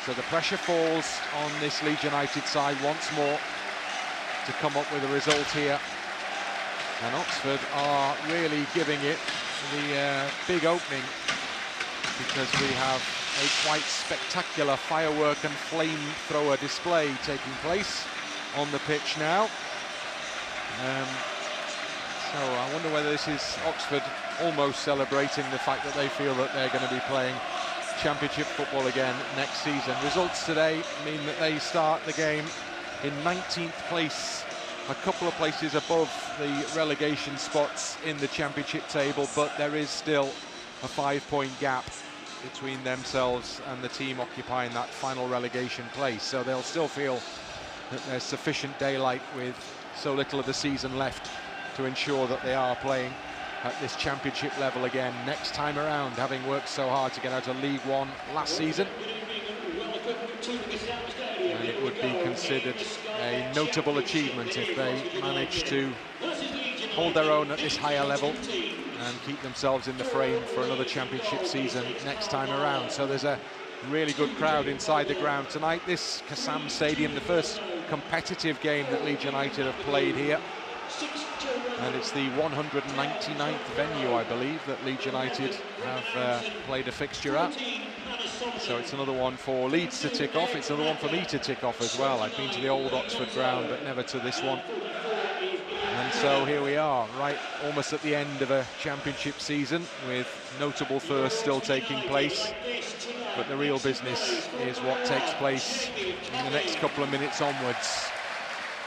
So the pressure falls on this Leeds United side once more to come up with a result here. And Oxford are really giving it the big opening, because we have a quite spectacular firework and flamethrower display taking place on the pitch now. So I wonder whether this is Oxford almost celebrating the fact that they feel that they're going to be playing Championship football again next season. Results today mean that they start the game in 19th place, a couple of places above the relegation spots in the Championship table, but there is still a 5-point gap between themselves and the team occupying that final relegation place. So they'll still feel that there's sufficient daylight with so little of the season left to ensure that they are playing at this Championship level again next time around, having worked so hard to get out of League One last season. And it would be considered a notable achievement if they manage to hold their own at this higher level and keep themselves in the frame for another Championship season next time around. So there's a really good crowd inside the ground tonight. This Kassam Stadium, the first competitive game that Leeds United have played here. And it's the 199th venue, I believe, that Leeds United have played a fixture at. So it's another one for Leeds to tick off. It's another one for me to tick off as well. I've been to the old Oxford ground, but never to this one. And so here we are, right almost at the end of a Championship season, with notable firsts still taking place. But the real business is what takes place in the next couple of minutes onwards,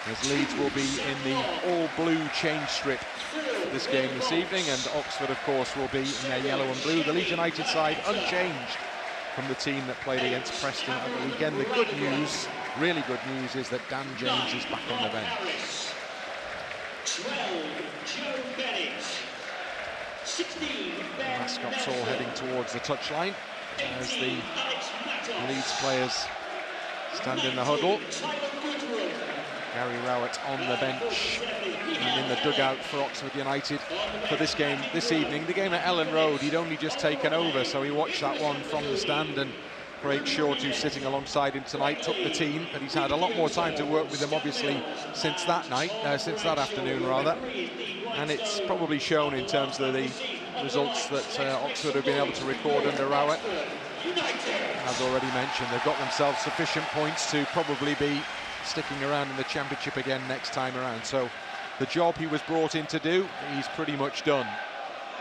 as Leeds will be in the all-blue change strip for this game this evening, and Oxford, of course, will be in their yellow and blue. The Leeds United side unchanged from the team that played against Preston at the weekend. The good news, really good news, is that Dan James is back on the bench. 12, Joe Bennett. 16, the mascots all heading towards the touchline as the Leeds players stand in the huddle. Gary Rowett on the bench and in the dugout for Oxford United for this game this evening. The game at Ellen Road, he'd only just taken over, so he watched that one from the stand, and Craig Short, who's sitting alongside him tonight, took the team, but he's had a lot more time to work with them, obviously, since that afternoon, rather. And it's probably shown in terms of the results that Oxford have been able to record under Rowett. As already mentioned, they've got themselves sufficient points to probably be sticking around in the Championship again next time around. So the job he was brought in to do, he's pretty much done.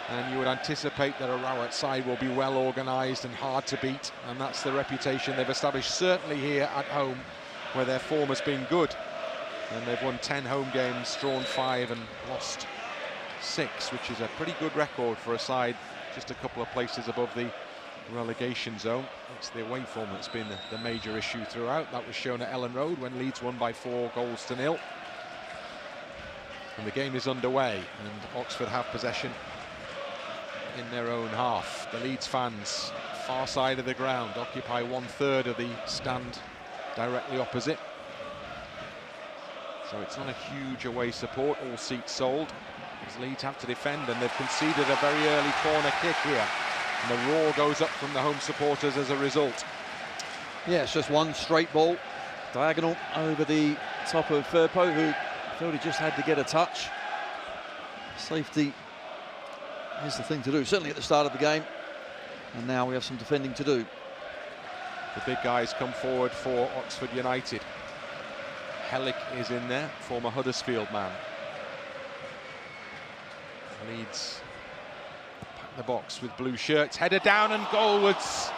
And you would anticipate that a Rowett side will be well organised and hard to beat, and that's the reputation they've established, certainly here at home, where their form has been good. And they've won 10 home games, drawn 5 and lost 6, which is a pretty good record for a side just a couple of places above the relegation zone. It's the away form that's been the major issue throughout. That was shown at Ellen Road when Leeds won by 4-0. And the game is underway, and Oxford have possession in their own half. The Leeds fans, far side of the ground, occupy 1/3 of the stand directly opposite. So it's not a huge away support, all seats sold, as Leeds have to defend, and they've conceded a very early corner kick here. And the roar goes up from the home supporters as a result. Yeah, it's just one straight ball, diagonal over the top of Firpo, who felt he just had to get a touch. Safety is the thing to do, certainly at the start of the game. And now we have some defending to do. The big guys come forward for Oxford United. Helik is in there, former Huddersfield man. Leeds pack the box with blue shirts, header down and goalwards.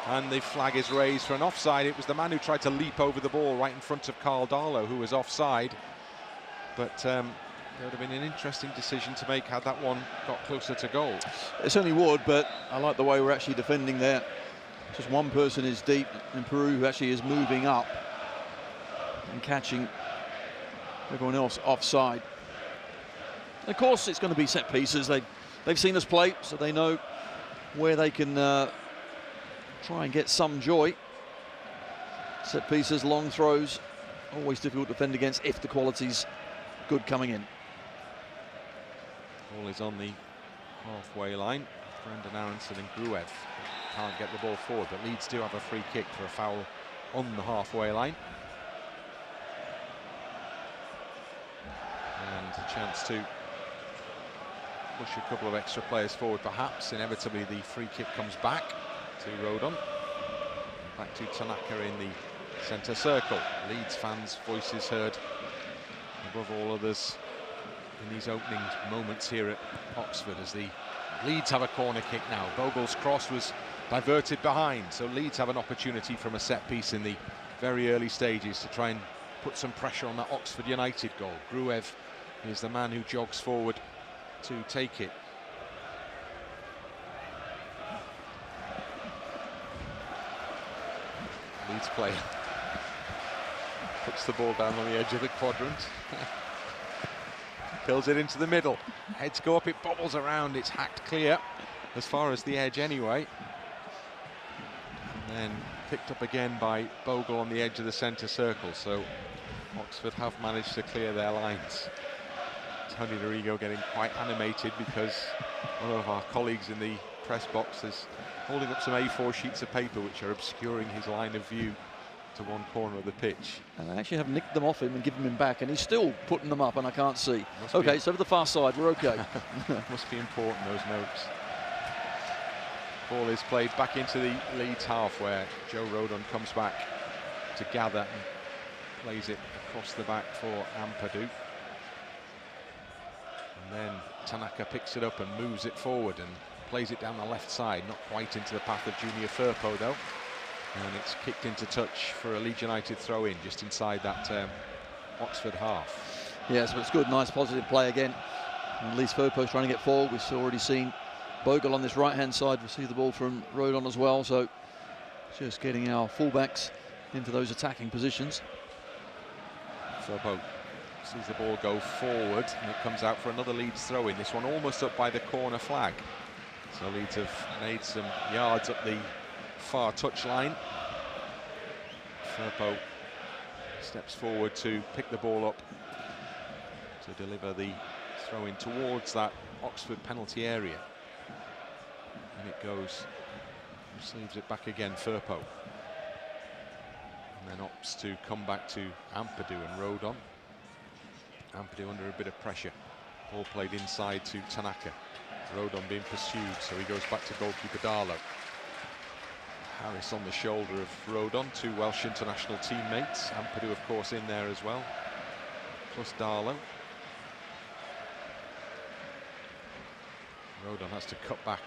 And the flag is raised for an offside. It was the man who tried to leap over the ball right in front of Carl Darlow who was offside. But there would have been an interesting decision to make had that one got closer to goal. It certainly would, but I like the way we're actually defending there. Just one person is deep, and Piroe, who actually is moving up and catching everyone else offside. Of course, it's going to be set pieces. They've seen us play, so they know where they can try and get some joy. Set pieces, long throws, always difficult to defend against if the quality's good coming in. Ball is on the halfway line. Brendan Aaronson and Gruev can't get the ball forward, but Leeds do have a free kick for a foul on the halfway line. And a chance to push a couple of extra players forward, perhaps. Inevitably, the free kick comes back to Rodon. Back to Tanaka in the centre circle. Leeds fans' voices heard above all others in these opening moments here at Oxford, as the Leeds have a corner kick now. Bogle's cross was diverted behind, so Leeds have an opportunity from a set piece in the very early stages to try and put some pressure on that Oxford United goal. Gruev is the man who jogs forward to take it. Leeds player puts the ball down on the edge of the quadrant. Fills it into the middle. Heads go up, it bobbles around, it's hacked clear as far as the edge anyway. And then picked up again by Bogle on the edge of the centre circle. So Oxford have managed to clear their lines. Tony Dorigo getting quite animated because one of our colleagues in the press box is holding up some A4 sheets of paper which are obscuring his line of view to one corner of the pitch. And I actually have nicked them off him and given him back, and he's still putting them up and I can't see. Okay, so over the far side, we're okay. Must be important, those notes. Ball is played back into the Leeds half, where Joe Rodon comes back to gather and plays it across the back for Ampadu. And then Tanaka picks it up and moves it forward and plays it down the left side, not quite into the path of Junior Firpo though. And it's kicked into touch for a Leeds United throw-in just inside that Oxford half. Yes, but it's good, nice positive play again. And at least Firpo's trying to get forward. We've already seen Bogle on this right-hand side receive the ball from Rodon as well. So just getting our fullbacks into those attacking positions. Firpo sees the ball go forward and it comes out for another Leeds throw-in. This one almost up by the corner flag. So Leeds have made some yards up the far touchline. Firpo steps forward to pick the ball up to deliver the throw-in towards that Oxford penalty area. And it goes, receives it back again, Firpo. And then opts to come back to Ampadu and Rodon. Ampadu under a bit of pressure. Ball played inside to Tanaka. Rodon being pursued, so he goes back to goalkeeper Darlow. Harris on the shoulder of Rodon, two Welsh international teammates. Ampadu, of course, in there as well, plus Darlow. Rodon has to cut back.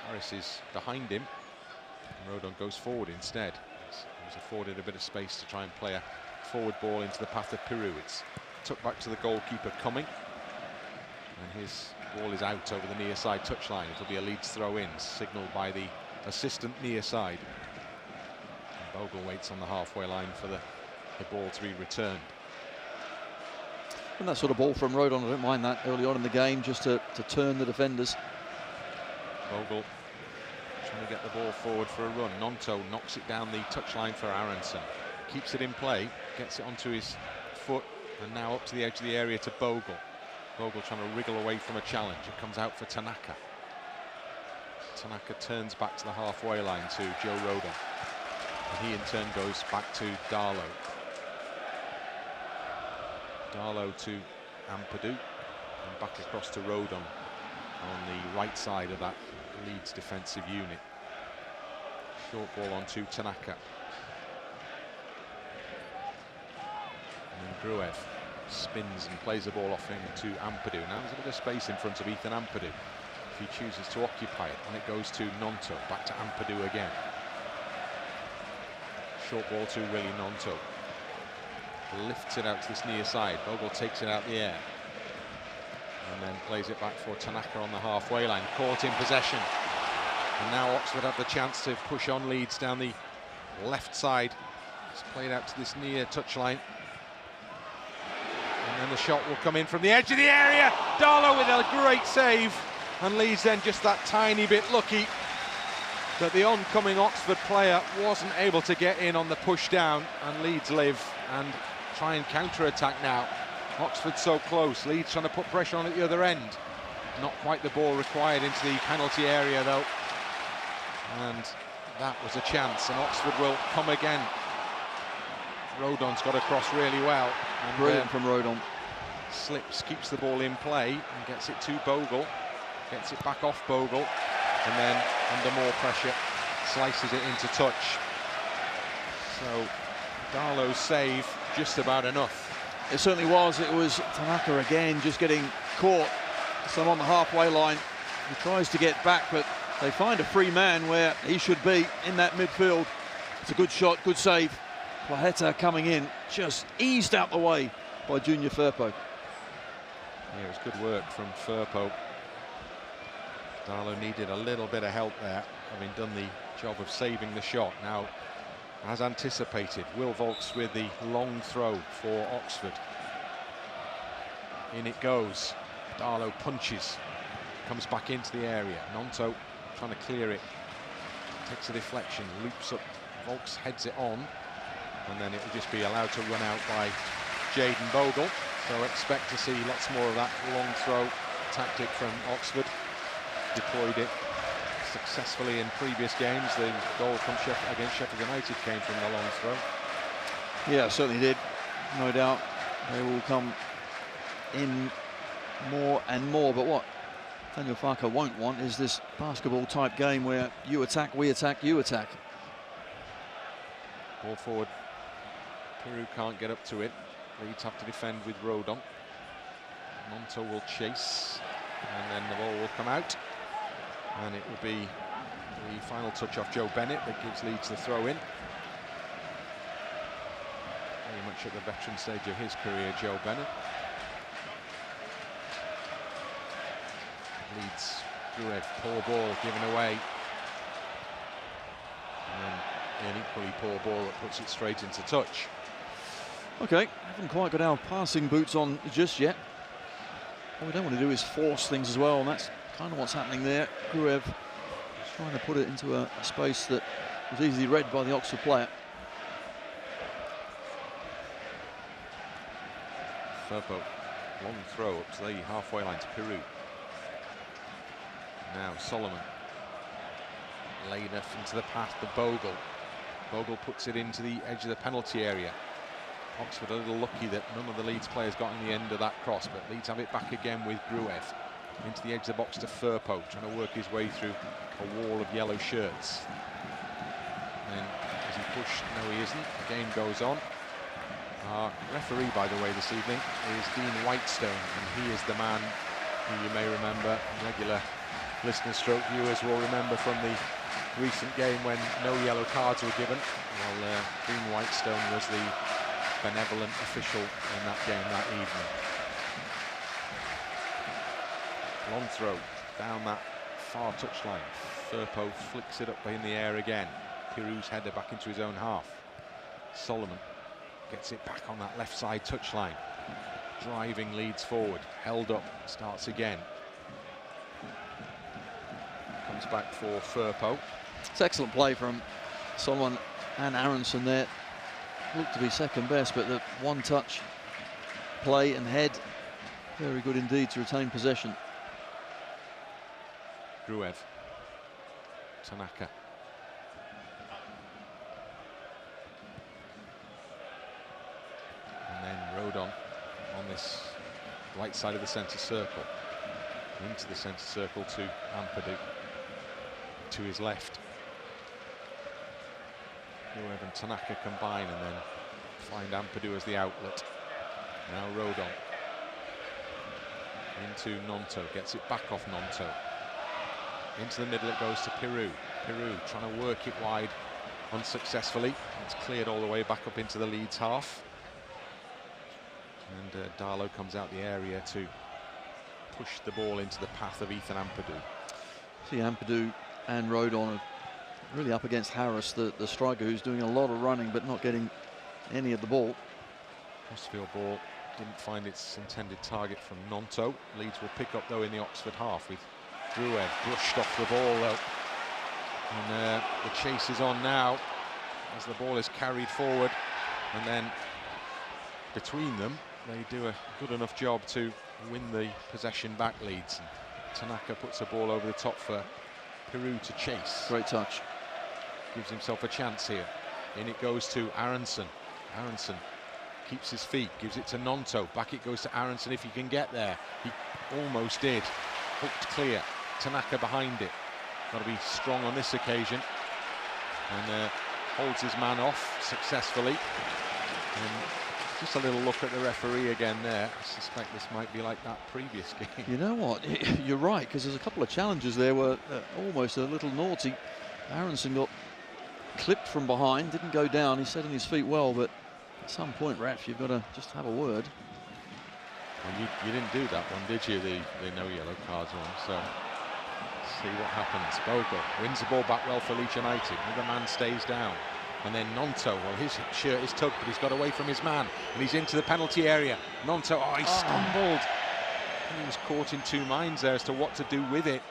Harris is behind him. And Rodon goes forward instead. He was afforded a bit of space to try and play a forward ball into the path of Piroe. It's tucked back to the goalkeeper Cumming. And his ball is out over the near side touchline. It'll be a Leeds throw-in, signalled by the assistant near side. And Bogle waits on the halfway line for the ball to be returned. And that sort of ball from Rodon, I don't mind that early on in the game, just to turn the defenders. Bogle trying to get the ball forward for a run. Gnonto knocks it down the touchline for Aaronson. Keeps it in play, gets it onto his foot, and now up to the edge of the area to Bogle. Bogle trying to wriggle away from a challenge. It comes out for Tanaka. Tanaka turns back to the halfway line to Joe Rodon. And he in turn goes back to Darlow. Darlow to Ampadu. And back across to Rodon on the right side of that Leeds defensive unit. Short ball on to Tanaka. And then Gruev spins and plays the ball off him to Ampadu. Now there's a bit of space in front of Ethan Ampadu if he chooses to occupy it, and it goes to Gnonto, back to Ampadu again. Short ball to really Gnonto. Lifts it out to this near side. Bogle takes it out the air and then plays it back for Tanaka on the halfway line. Caught in possession, and now Oxford have the chance to push on Leeds down the left side. It's played out to this near touchline. And then the shot will come in from the edge of the area. Darlow with a great save. And Leeds then just that tiny bit lucky that the oncoming Oxford player wasn't able to get in on the push down. And Leeds live and try and counter-attack now. Oxford so close. Leeds trying to put pressure on at the other end. Not quite the ball required into the penalty area though. And that was a chance, and Oxford will come again Rodon's got across really well. And Brilliant from Rodon. Slips, keeps the ball in play and gets it to Bogle. Gets it back off Bogle. And then, under more pressure, slices it into touch. So, Darlow's save just about enough. It certainly was. It was Tanaka again, just getting caught. So on the halfway line, he tries to get back, but they find a free man where he should be in that midfield. It's a good shot, good save. Placheta coming in, just eased out the way by Junior Firpo. Yeah, it was good work from Firpo. Darlow needed a little bit of help there, having done the job of saving the shot. Now, as anticipated, Will Vaulks with the long throw for Oxford. In it goes. Darlow punches, comes back into the area. Gnonto trying to clear it, takes a deflection, loops up. Vaulks heads it on, and then it will just be allowed to run out by Jaden Bogle. So expect to see lots more of that long throw tactic from Oxford. Deployed it successfully in previous games. The goal from against Sheffield United came from the long throw. Yeah, certainly did. No doubt they will come in more and more. But what Daniel Farke won't want is this basketball type game where you attack, we attack, you attack. Ball forward. Piroe can't get up to it. Leeds have to defend with Rodon. Gnonto will chase, and then the ball will come out. And it will be the final touch off Joe Bennett that gives Leeds the throw in. Very much at the veteran stage of his career, Joe Bennett. Leeds, Gruev, poor ball given away. And then an equally poor ball that puts it straight into touch. Okay, haven't quite got our passing boots on just yet. What we don't want to do is force things as well, and that's kind of what's happening there. Gruev trying to put it into a space that was easily read by the Oxford player. Firpo, long throw up to the halfway line to Piroe. Now Solomon. Laid enough into the path to Bogle. Bogle puts it into the edge of the penalty area. Oxford a little lucky that none of the Leeds players got in the end of that cross, but Leeds have it back again with Gruev. Into the edge of the box to Firpo, trying to work his way through a wall of yellow shirts. And is he pushed? No, he isn't. The game goes on. Our referee, by the way, this evening is Dean Whitestone, and he is the man who you may remember, regular listeners stroke viewers will remember from the recent game when no yellow cards were given. Well, Dean Whitestone was the benevolent official in that game that evening. Long throw down that far touchline. Firpo flicks it up in the air again. Piroe's header back into his own half. Solomon gets it back on that left side touchline. Driving Leeds forward. Held up. Starts again. Comes back for Firpo. It's excellent play from Solomon and Aaronson there. Looked to be second best, but the one touch play and head, very good indeed to retain possession. Gruev, Tanaka. And then Rodon on this right side of the centre circle. Into the centre circle to Ampadu. To his left. Gruev and Tanaka combine and then find Ampadu as the outlet. Now Rodon. Into Gnonto, gets it back off Gnonto. Into the middle it goes to Piroe. Piroe trying to work it wide unsuccessfully. It's cleared all the way back up into the Leeds half. And Darlow comes out the area to push the ball into the path of Ethan Ampadu. See Ampadu and Rodon are really up against Harris, the striker, who's doing a lot of running but not getting any of the ball. Crossfield ball didn't find its intended target from Gnonto. Leeds will pick up though in the Oxford half with Gruev brushed off the ball though. And the chase is on now as the ball is carried forward, and then between them they do a good enough job to win the possession back, Leeds. And Tanaka puts the ball over the top for Piroe to chase. Great touch. Gives himself a chance here. In it goes to Aaronson. Aaronson keeps his feet, gives it to Gnonto. Back it goes to Aaronson if he can get there. He almost did. Hooked clear. Tanaka behind it. Got to be strong on this occasion. And holds his man off successfully. And just a little look at the referee again there. I suspect this might be like that previous game. You know what? You're right, because there's a couple of challenges there were almost a little naughty. Aaronson got clipped from behind, didn't go down. He's setting his feet well, but at some point, Raf, you've got to just have a word. Well, you didn't do that one, did you? The no yellow cards one. So let's see what happens. Bogle wins the ball back well for Leeds United. Another man stays down. And then Gnonto, well, his shirt is tugged, but he's got away from his man. And he's into the penalty area. Gnonto, he stumbled. And he was caught in two minds there as to what to do with it.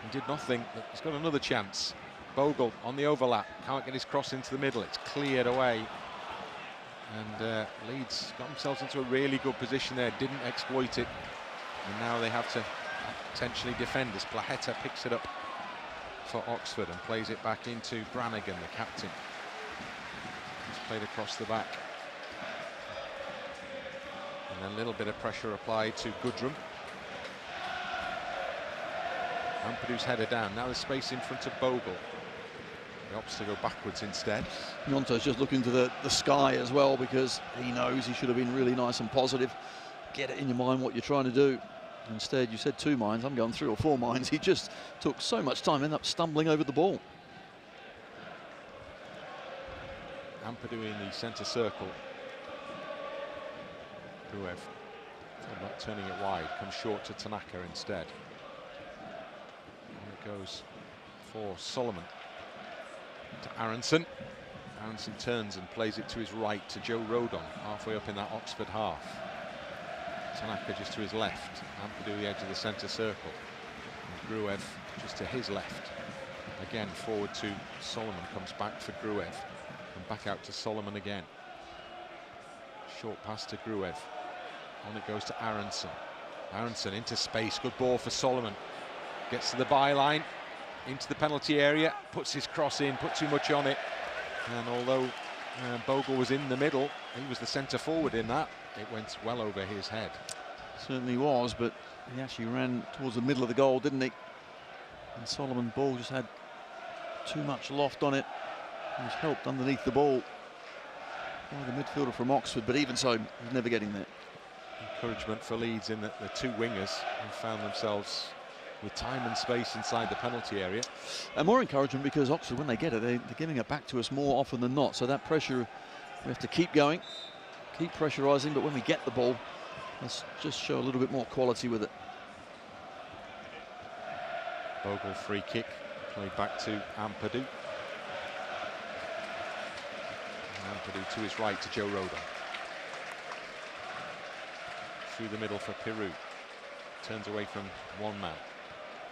And did nothing, but he's got another chance. Bogle on the overlap, can't get his cross into the middle. It's cleared away. And Leeds got themselves into a really good position there, didn't exploit it. And now they have to potentially defend as Placheta picks it up for Oxford and plays it back into Brannagan, the captain. Played across the back. And a little bit of pressure applied to Goodrham. Ampadu's header down. Now there's space in front of Bogle. He opts to go backwards instead. Gnonto's just looking to the sky as well, because he knows he should have been really nice and positive. Get it in your mind what you're trying to do. Instead, you said 2 minds. I'm going 3 or 4 minds. He just took so much time, ended up stumbling over the ball. Ampadu in the centre circle. Gruev, not turning it wide, comes short to Tanaka instead. And it goes for Solomon. To Aaronson. Aaronson turns and plays it to his right to Joe Rodon, halfway up in that Oxford half. Tanaka just to his left. Ampadu the edge of the centre circle. And Gruev just to his left. Again, forward to Solomon, comes back for Gruev. And back out to Solomon again. Short pass to Gruev. On it goes to Aaronson. Aaronson into space. Good ball for Solomon. Gets to the byline. Into the penalty area. Puts his cross in. Put too much on it. And although Bogle was in the middle, he was the centre forward in that. It went well over his head. Certainly was, but he actually ran towards the middle of the goal, didn't he? And Solomon ball just had too much loft on it. He was helped underneath the ball by the midfielder from Oxford, but even so, he's never getting there. Encouragement for Leeds in that the two wingers have found themselves with time and space inside the penalty area. And more encouragement because Oxford, when they get it, they're giving it back to us more often than not. So that pressure, we have to keep going, keep pressurising, but when we get the ball, let's just show a little bit more quality with it. Bogle free kick, played back to Ampadu. Ampadu to his right to Joe Rodon. Through the middle for Piroe. Turns away from one man.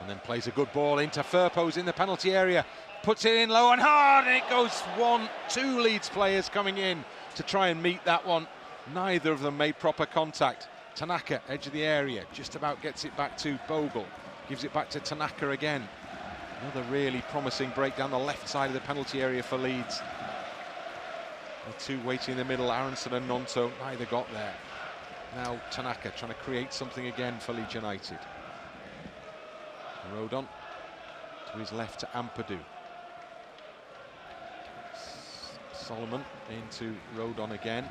And then plays a good ball into Firpo's in the penalty area. Puts it in low and hard, and it goes 1-2 Leeds players coming in to try and meet that one. Neither of them made proper contact. Tanaka, edge of the area, just about gets it back to Bogle. Gives it back to Tanaka again. Another really promising break down the left side of the penalty area for Leeds. The two waiting in the middle, Aaronson and Gnonto, neither got there. Now Tanaka trying to create something again for Leeds United. Rodon to his left to Ampadu. Solomon into Rodon again.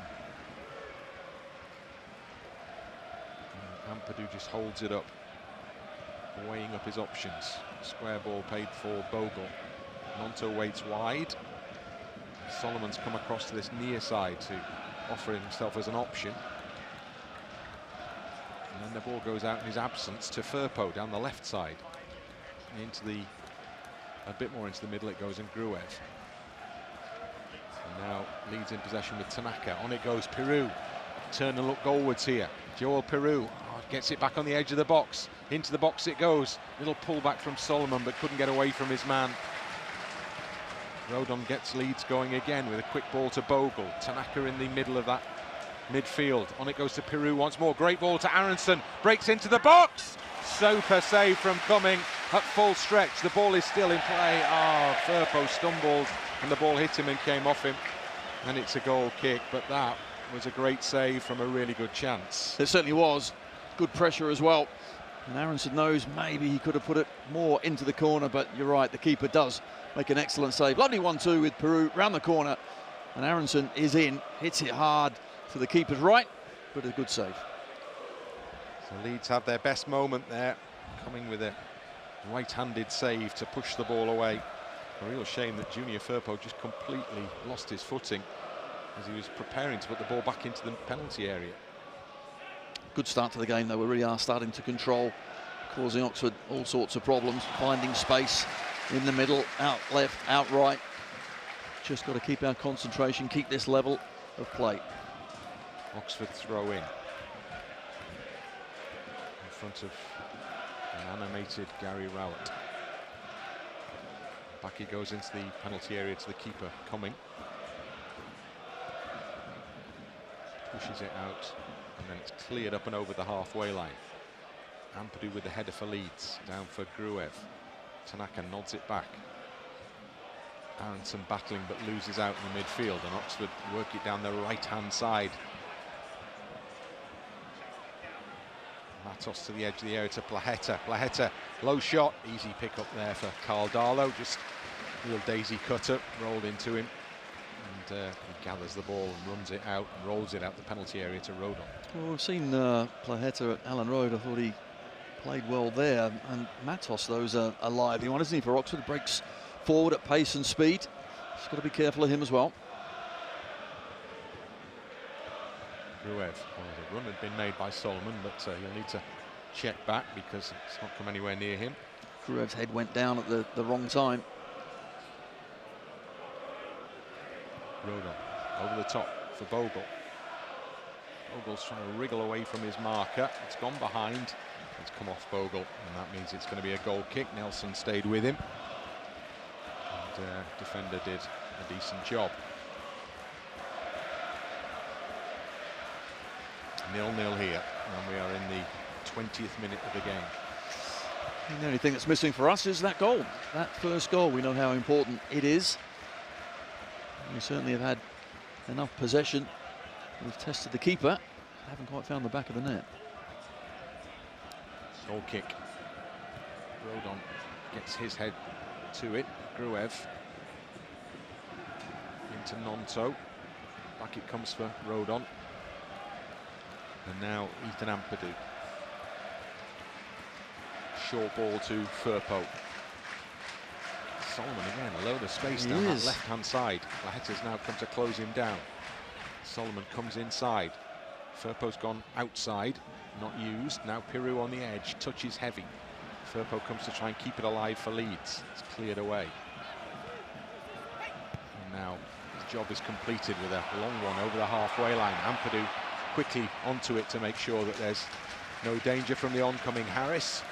And Ampadu just holds it up, weighing up his options. Square ball paid for Bogle. Gnonto waits wide. Solomon's come across to this near side to offer himself as an option. And then the ball goes out in his absence to Firpo down the left side. Into a bit more into the middle it goes, and Gruev. And now Leeds in possession with Tanaka. On it goes Piroe. Turn and look goalwards here. Joel Piroe gets it back on the edge of the box. Into the box it goes. Little pull back from Solomon, but couldn't get away from his man. Rodon gets Leeds going again with a quick ball to Bogle. Tanaka in the middle of that midfield. On it goes to Piroe once more. Great ball to Aaronson. Breaks into the box. Super save from Cumming at full stretch. The ball is still in play. Firpo stumbled and the ball hit him and came off him. and it's a goal kick, but that was a great save from a really good chance. It certainly was. Good pressure as well. And Aaronson knows maybe he could have put it more into the corner, but you're right, the keeper does make an excellent save. Lovely 1-2 with Piroe round the corner, and Aaronson is in, hits it hard to the keeper's right, but a good save. So Leeds have their best moment there, coming with a right-handed save to push the ball away. A real shame that Junior Firpo just completely lost his footing as he was preparing to put the ball back into the penalty area. Good start to the game though. We really are starting to control, causing Oxford all sorts of problems, finding space in the middle, out left, out right. Just got to keep our concentration, keep this level of play. Oxford throw in front of an animated Gary Rowett. Back he goes into the penalty area to the keeper, Cumming. Pushes it out, and then it's cleared up and over the halfway line. Ampadu with the header for Leeds, down for Gruev. Tanaka nods it back. Aaronson battling but loses out in the midfield, and Oxford work it down the right-hand side. Matos to the edge of the area to Placheta. Placheta, low shot, easy pick up there for Darlow. Just a real daisy cutter, rolled into him. And he gathers the ball and runs it out and rolls it out the penalty area to Rodon. Well, we've seen Placheta at Allen Road. I thought he played well there. And Matos, though, is a lively one, isn't he, for Oxford? Breaks forward at pace and speed. Just got to be careful of him as well. Gruev, well, the run had been made by Solomon, but he'll need to check back because it's not come anywhere near him. Gruev's head went down at the wrong time. Rodon over the top for Bogle. Bogle's trying to wriggle away from his marker. It's gone behind. It's come off Bogle, and that means it's going to be a goal kick. Nelson stayed with him, and defender did a decent job. 0-0 here, and we are in the 20th minute of the game. And the only thing that's missing for us is that goal. That first goal, we know how important it is. We certainly have had enough possession. We've tested the keeper, haven't quite found the back of the net. Goal kick. Rodon gets his head to it. Gruev into Gnonto. Back it comes for Rodon. And now Ethan Ampadu. Short ball to Firpo. Solomon again, a load of space down that left-hand side. Placheta's now come to close him down. Solomon comes inside. Firpo's gone outside, not used. Now Piroe on the edge, touches heavy. Firpo comes to try and keep it alive for Leeds. It's cleared away. And now his job is completed with a long one over the halfway line. Ampadu quickly onto it to make sure that there's no danger from the oncoming Harris.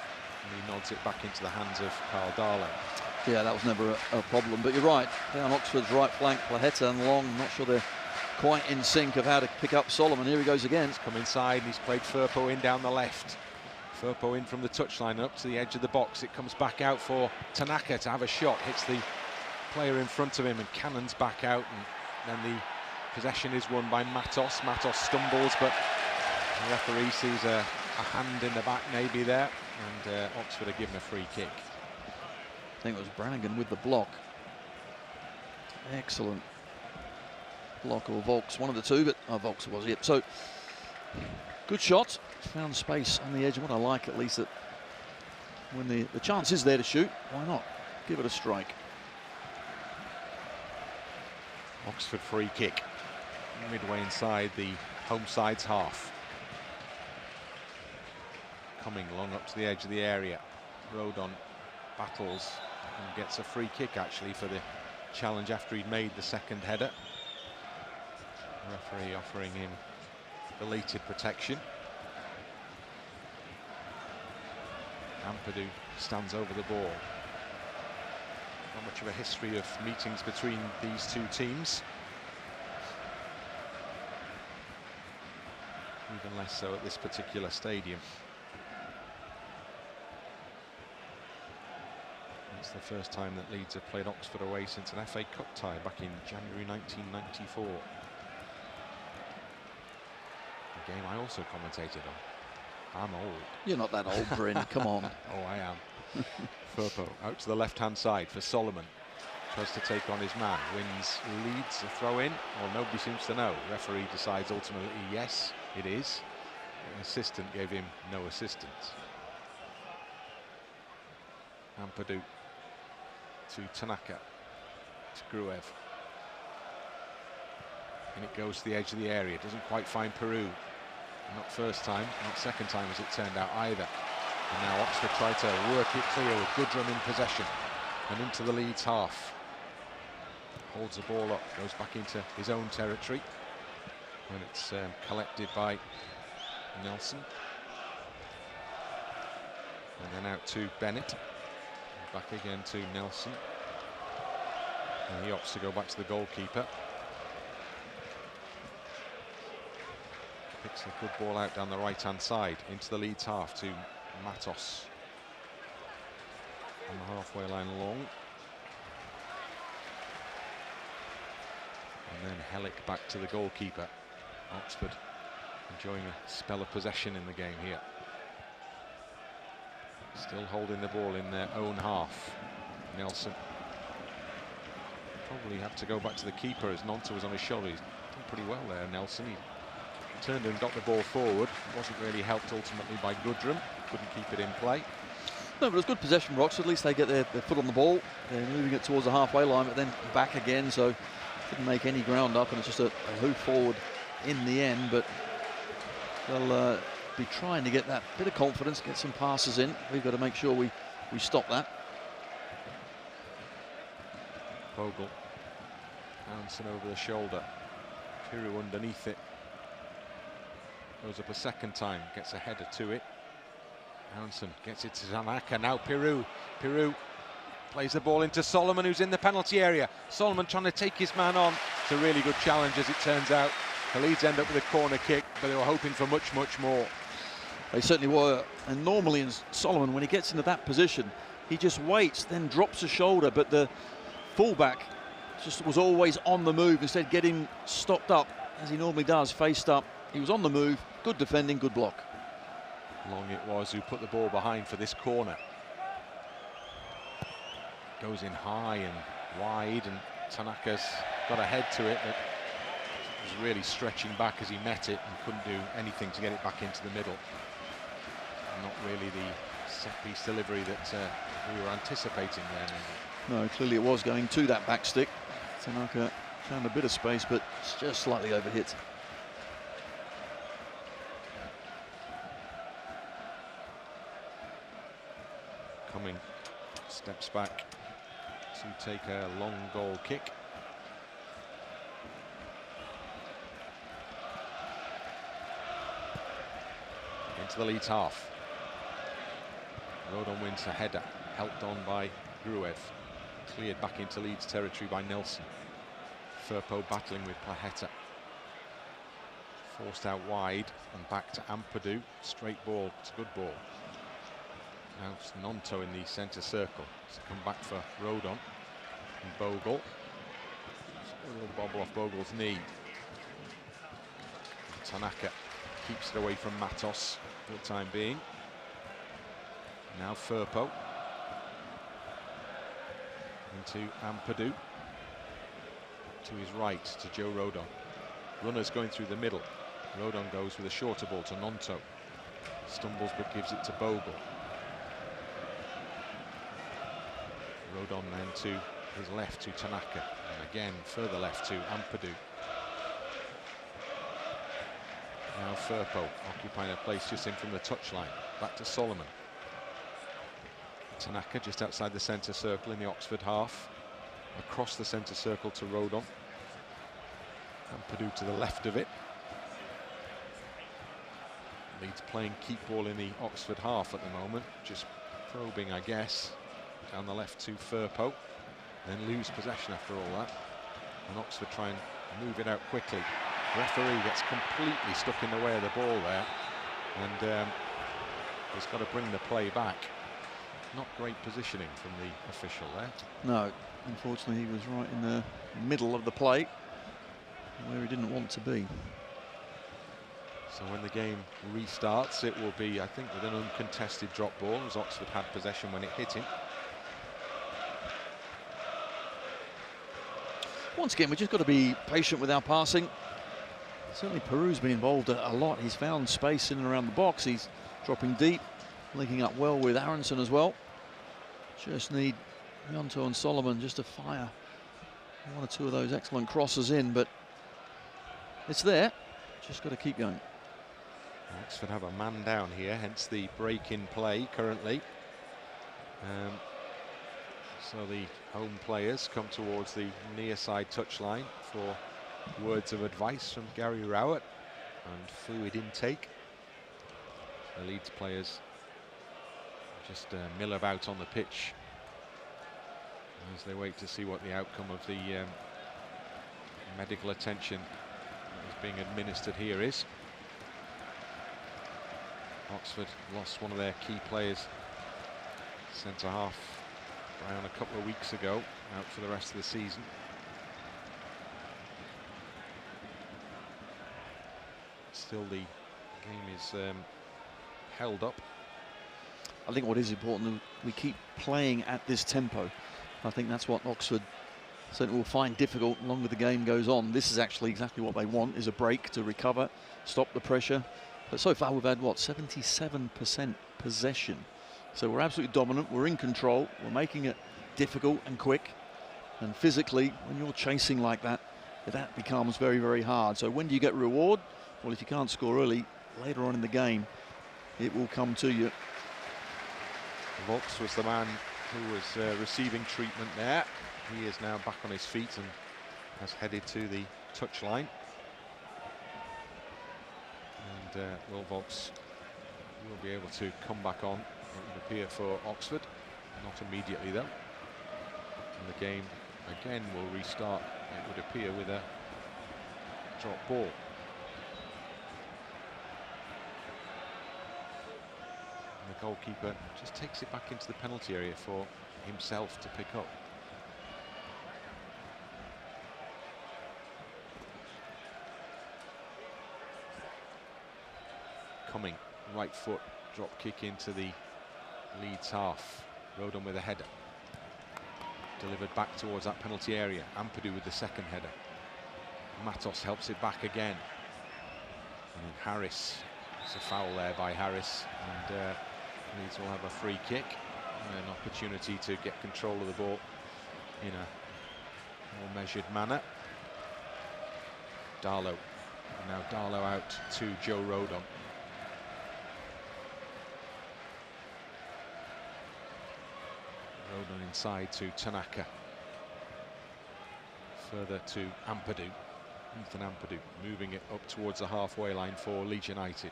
And he nods it back into the hands of Darlow. Yeah, that was never a problem, but you're right. Down Oxford's right flank, Placheta and Long, not sure they're quite in sync of how to pick up Solomon. Here he goes again. He's come inside and he's played Firpo in down the left. Firpo in from the touchline and up to the edge of the box. It comes back out for Tanaka to have a shot. Hits the player in front of him and cannons back out, and then the possession is won by Matos. Matos stumbles, but the referee sees a hand in the back maybe there, and Oxford are given a free kick. I think it was Brannagan with the block. Excellent block, or Vaulks, one of the two, but Vaulks was it. So good shot, found space on the edge. And what I like, at least, that when the chance is there to shoot, why not give it a strike? Oxford free kick midway inside the home side's half. Coming along up to the edge of the area. Rodon battles and gets a free kick actually for the challenge after he'd made the second header. The referee offering him belated protection. Ampadu stands over the ball. Not much of a history of meetings between these two teams. Even less so at this particular stadium. It's It's the first time that Leeds have played Oxford away since an FA Cup tie back in January 1994. A game I also commentated on. I'm old. You're not that old, Bryn. Come on. Oh, I am. Firpo out to the left-hand side for Solomon. Tries to take on his man. Wins Leeds a throw in. Well, nobody seems to know. Referee decides ultimately yes, it is. The assistant gave him no assistance. Ampadu to Tanaka, to Gruev. And it goes to the edge of the area. Doesn't quite find Piroe. Not first time, not second time as it turned out either. And now Oxford try to work it clear with Goodrham in possession and into the Leeds half. Holds the ball up, goes back into his own territory when it's collected by Nelson. And then out to Bennett. Back again to Nelson. And he opts to go back to the goalkeeper. Picks a good ball out down the right-hand side into the Leeds half to Matos. On the halfway line long. And then Helik back to the goalkeeper. Oxford enjoying a spell of possession in the game here. Still holding the ball in their own half. Nelson. Probably had to go back to the keeper as Gnonto was on his shoulder. He's done pretty well there, Nelson. He turned and got the ball forward. Wasn't really helped ultimately by Goodrham. Couldn't keep it in play. No, but it's good possession, Rocks. At least they get their foot on the ball. They're moving it towards the halfway line, but then back again, so didn't make any ground up, and it's just a hoof forward in the end. But they'll be trying to get that bit of confidence, get some passes in. We've got to make sure we stop that. Bogle. Aaronson over the shoulder. Piroe underneath it. Goes up a second time, gets a header to it. Aaronson gets it to Tanaka, now Piroe. Piroe plays the ball into Solomon, who's in the penalty area. Solomon trying to take his man on. It's a really good challenge, as it turns out. The Leeds end up with a corner kick, but they were hoping for much, much more. They certainly were, and normally in Solomon, when he gets into that position, he just waits, then drops a shoulder, but the fullback just was always on the move, instead getting stopped up, as he normally does, faced up. He was on the move, good defending, good block. Long it was who put the ball behind for this corner. Goes in high and wide, and Tanaka's got a head to it, but was really stretching back as he met it and couldn't do anything to get it back into the middle. Not really the set-piece delivery that we were anticipating there. Maybe. No, clearly it was going to that back stick. Tanaka found a bit of space, but it's just slightly overhit. Cumming steps back to take a long goal kick. Into the Leeds half. Rodon wins a header, helped on by Gruev. Cleared back into Leeds territory by Nelson. Firpo battling with Placheta. Forced out wide and back to Ampadu. Straight ball, it's a good ball. Now it's Gnonto in the centre circle. It's come back for Rodon and Bogle. A little bobble off Bogle's knee. Tanaka keeps it away from Matos for the time being. Now Firpo into Ampadu. To his right to Joe Rodon. Runners going through the middle. Rodon goes with a shorter ball to Gnonto. Stumbles but gives it to Bogle. Rodon then to his left to Tanaka, and again further left to Ampadu. Now Firpo occupying a place just in from the touchline. Back to Solomon. Tanaka just outside the centre circle in the Oxford half. Across the centre circle to Rodon. Ampadu to the left of it. Leeds playing keep ball in the Oxford half at the moment. Just probing, I guess. Down the left to Firpo, then lose possession after all that. And Oxford try and move it out quickly. Referee gets completely stuck in the way of the ball there, and he's got to bring the play back. Not great positioning from the official there. No, unfortunately he was right in the middle of the play, where he didn't want to be. So when the game restarts, it will be, I think, with an uncontested drop ball, as Oxford had possession when it hit him. Once again, we've just got to be patient with our passing. Certainly Piroe's been involved a lot. He's found space in and around the box. He's dropping deep, linking up well with Aaronson as well. Just need Gnonto and Solomon just to fire one or two of those excellent crosses in, but it's there. Just got to keep going. Oxford have a man down here, hence the break in play currently. So the home players come towards the near side touchline for words of advice from Gary Rowett and fluid intake. The Leeds players just mill about on the pitch as they wait to see what the outcome of the medical attention is being administered here is. Oxford lost one of their key players, centre half Brown, a couple of weeks ago, out for the rest of the season. Still the game is held up. I think what is important, we keep playing at this tempo. I think that's what Oxford certainly will find difficult the longer the game goes on. This is actually exactly what they want, is a break to recover, stop the pressure. But so far we've had, what, 77% possession. So we're absolutely dominant, we're in control, we're making it difficult and quick. And physically, when you're chasing like that, that becomes very, very hard. So when do you get reward? Well, if you can't score early, later on in the game, it will come to you. Vaulks was the man who was receiving treatment there. He is now back on his feet and has headed to the touchline. And Will Vaulks will be able to come back on, it would appear, for Oxford. Not immediately though. And the game again will restart, it would appear, with a drop ball. And the goalkeeper just takes it back into the penalty area for himself to pick up. Cumming, right foot, drop kick into the Leeds half. Rodon with a header. Delivered back towards that penalty area. Ampadu with the second header. Matos helps it back again. And then Harris, it's a foul there by Harris. And Leeds will have a free kick. And an opportunity to get control of the ball in a more measured manner. Darlow. And now Darlow out to Joe Rodon. Rodon inside to Tanaka. Further to Ampadu. Ethan Ampadu moving it up towards the halfway line for Leeds United.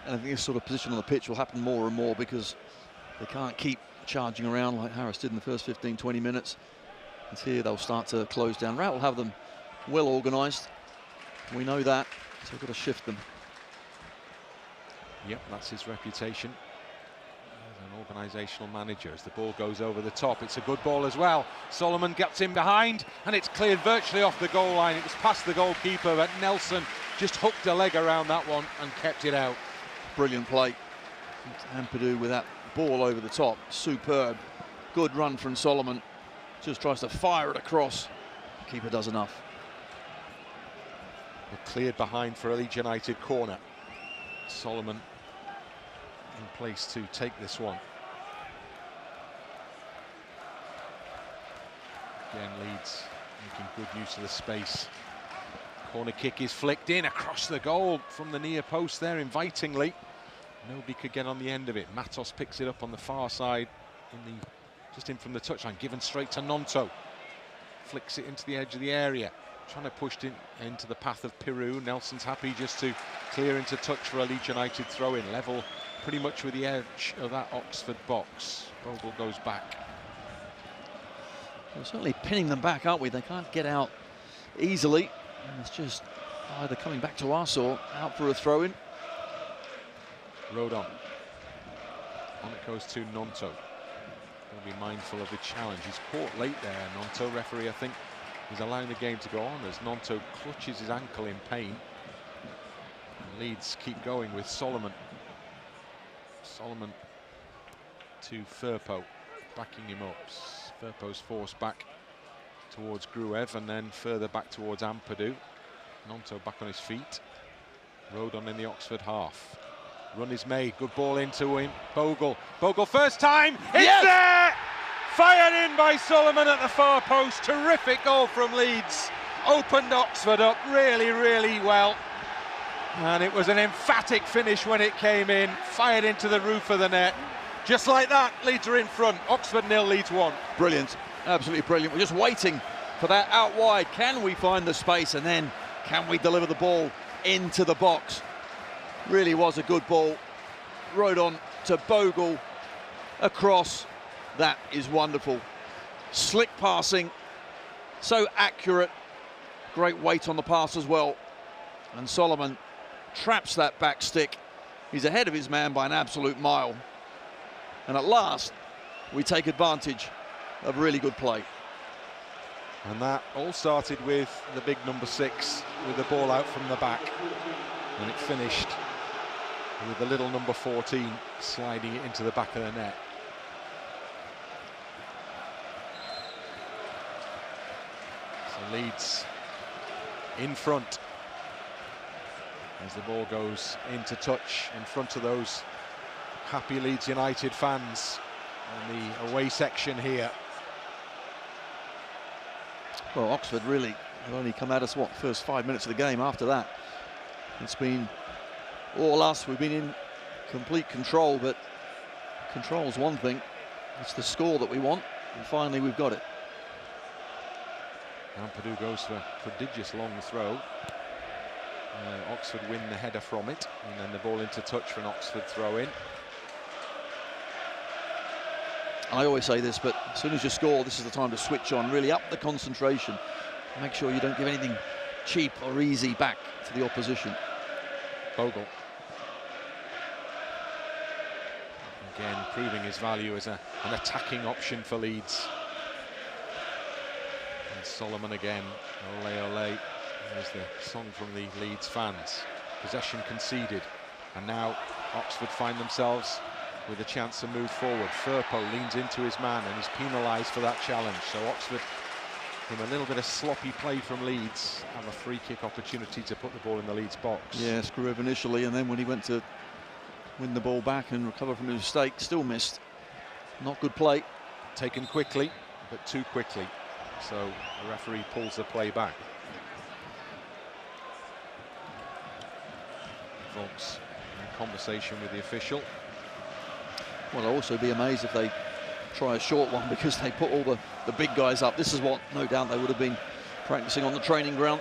And I think this sort of position on the pitch will happen more and more because they can't keep charging around like Harris did in the first 15-20 minutes. And here they'll start to close down. Rout will have them well organised. We know that, so we've got to shift them. Yep, that's his reputation as an organisational manager. As the ball goes over the top, it's a good ball as well. Solomon gets in behind and it's cleared virtually off the goal line. It was past the goalkeeper, but Nelson just hooked a leg around that one and kept it out. Brilliant play. Ampadu with that ball over the top, superb. Good run from Solomon. Just tries to fire it across. Keeper does enough. Cleared behind for a Leeds United corner. Solomon in place to take this one. Again, Leeds making good use of the space. Corner kick is flicked in across the goal from the near post there, invitingly. Nobody could get on the end of it. Matos picks it up on the far side, just in from the touchline, given straight to Gnonto. Flicks it into the edge of the area, trying to push it into the path of Piroe. Nelson's happy just to clear into touch for a Leeds United throw-in, level pretty much with the edge of that Oxford box. Bogle goes back. We're certainly pinning them back, aren't we? They can't get out easily. And it's just either coming back to us or out for a throw-in. Rodon. On it goes to Gnonto. will be mindful of the challenge. He's caught late there. Gnonto, referee, I think, is allowing the game to go on as Gnonto clutches his ankle in pain. And Leeds keep going with Solomon. Solomon to Firpo, backing him up. Firpo's forced back towards Gruev and then further back towards Ampadu. Gnonto back on his feet. Rodon in the Oxford half. Run is made, good ball into him. Bogle, Bogle first time, it's yes! there! Fired in by Solomon at the far post. Terrific goal from Leeds. Opened Oxford up really, really well. And it was an emphatic finish when it came in. Fired into the roof of the net. Just like that, Leeds are in front. Oxford 0, Leeds 1. Brilliant, absolutely brilliant. We're just waiting for that out wide. Can we find the space, and then can we deliver the ball into the box? Really was a good ball. Rodon to Bogle, across. That is wonderful. Slick passing, so accurate. Great weight on the pass as well. And Solomon traps that back stick. He's ahead of his man by an absolute mile. And at last, we take advantage of really good play. And that all started with the big number 6 with the ball out from the back. And it finished with the little number 14 sliding it into the back of the net. So Leeds in front as the ball goes into touch in front of those happy Leeds United fans in the away section here. Well, Oxford really have only come at us, what, first 5 minutes of the game. After that, it's been all us. We've been in complete control, but control's one thing. It's the score that we want, and finally we've got it. Ampadu goes for a prodigious long throw. Oxford win the header from it, and then the ball into touch for an Oxford throw-in. I always say this, but as soon as you score, this is the time to switch on, really up the concentration. Make sure you don't give anything cheap or easy back to the opposition. Bogle. Again, proving his value as an attacking option for Leeds. And Solomon again, ole ole. There's the song from the Leeds fans. Possession conceded. And now Oxford find themselves with a chance to move forward. Firpo leans into his man and is penalised for that challenge. So Oxford, from a little bit of sloppy play from Leeds, have a free kick opportunity to put the ball in the Leeds box. Yes, Gruev initially, and then when he went to win the ball back and recover from his mistake, still missed. Not good play. Taken quickly, but too quickly. So the referee pulls the play back. Vaulks in conversation with the official. Well, I'll also be amazed if they try a short one, because they put all the big guys up. This is what, no doubt, they would have been practicing on the training ground.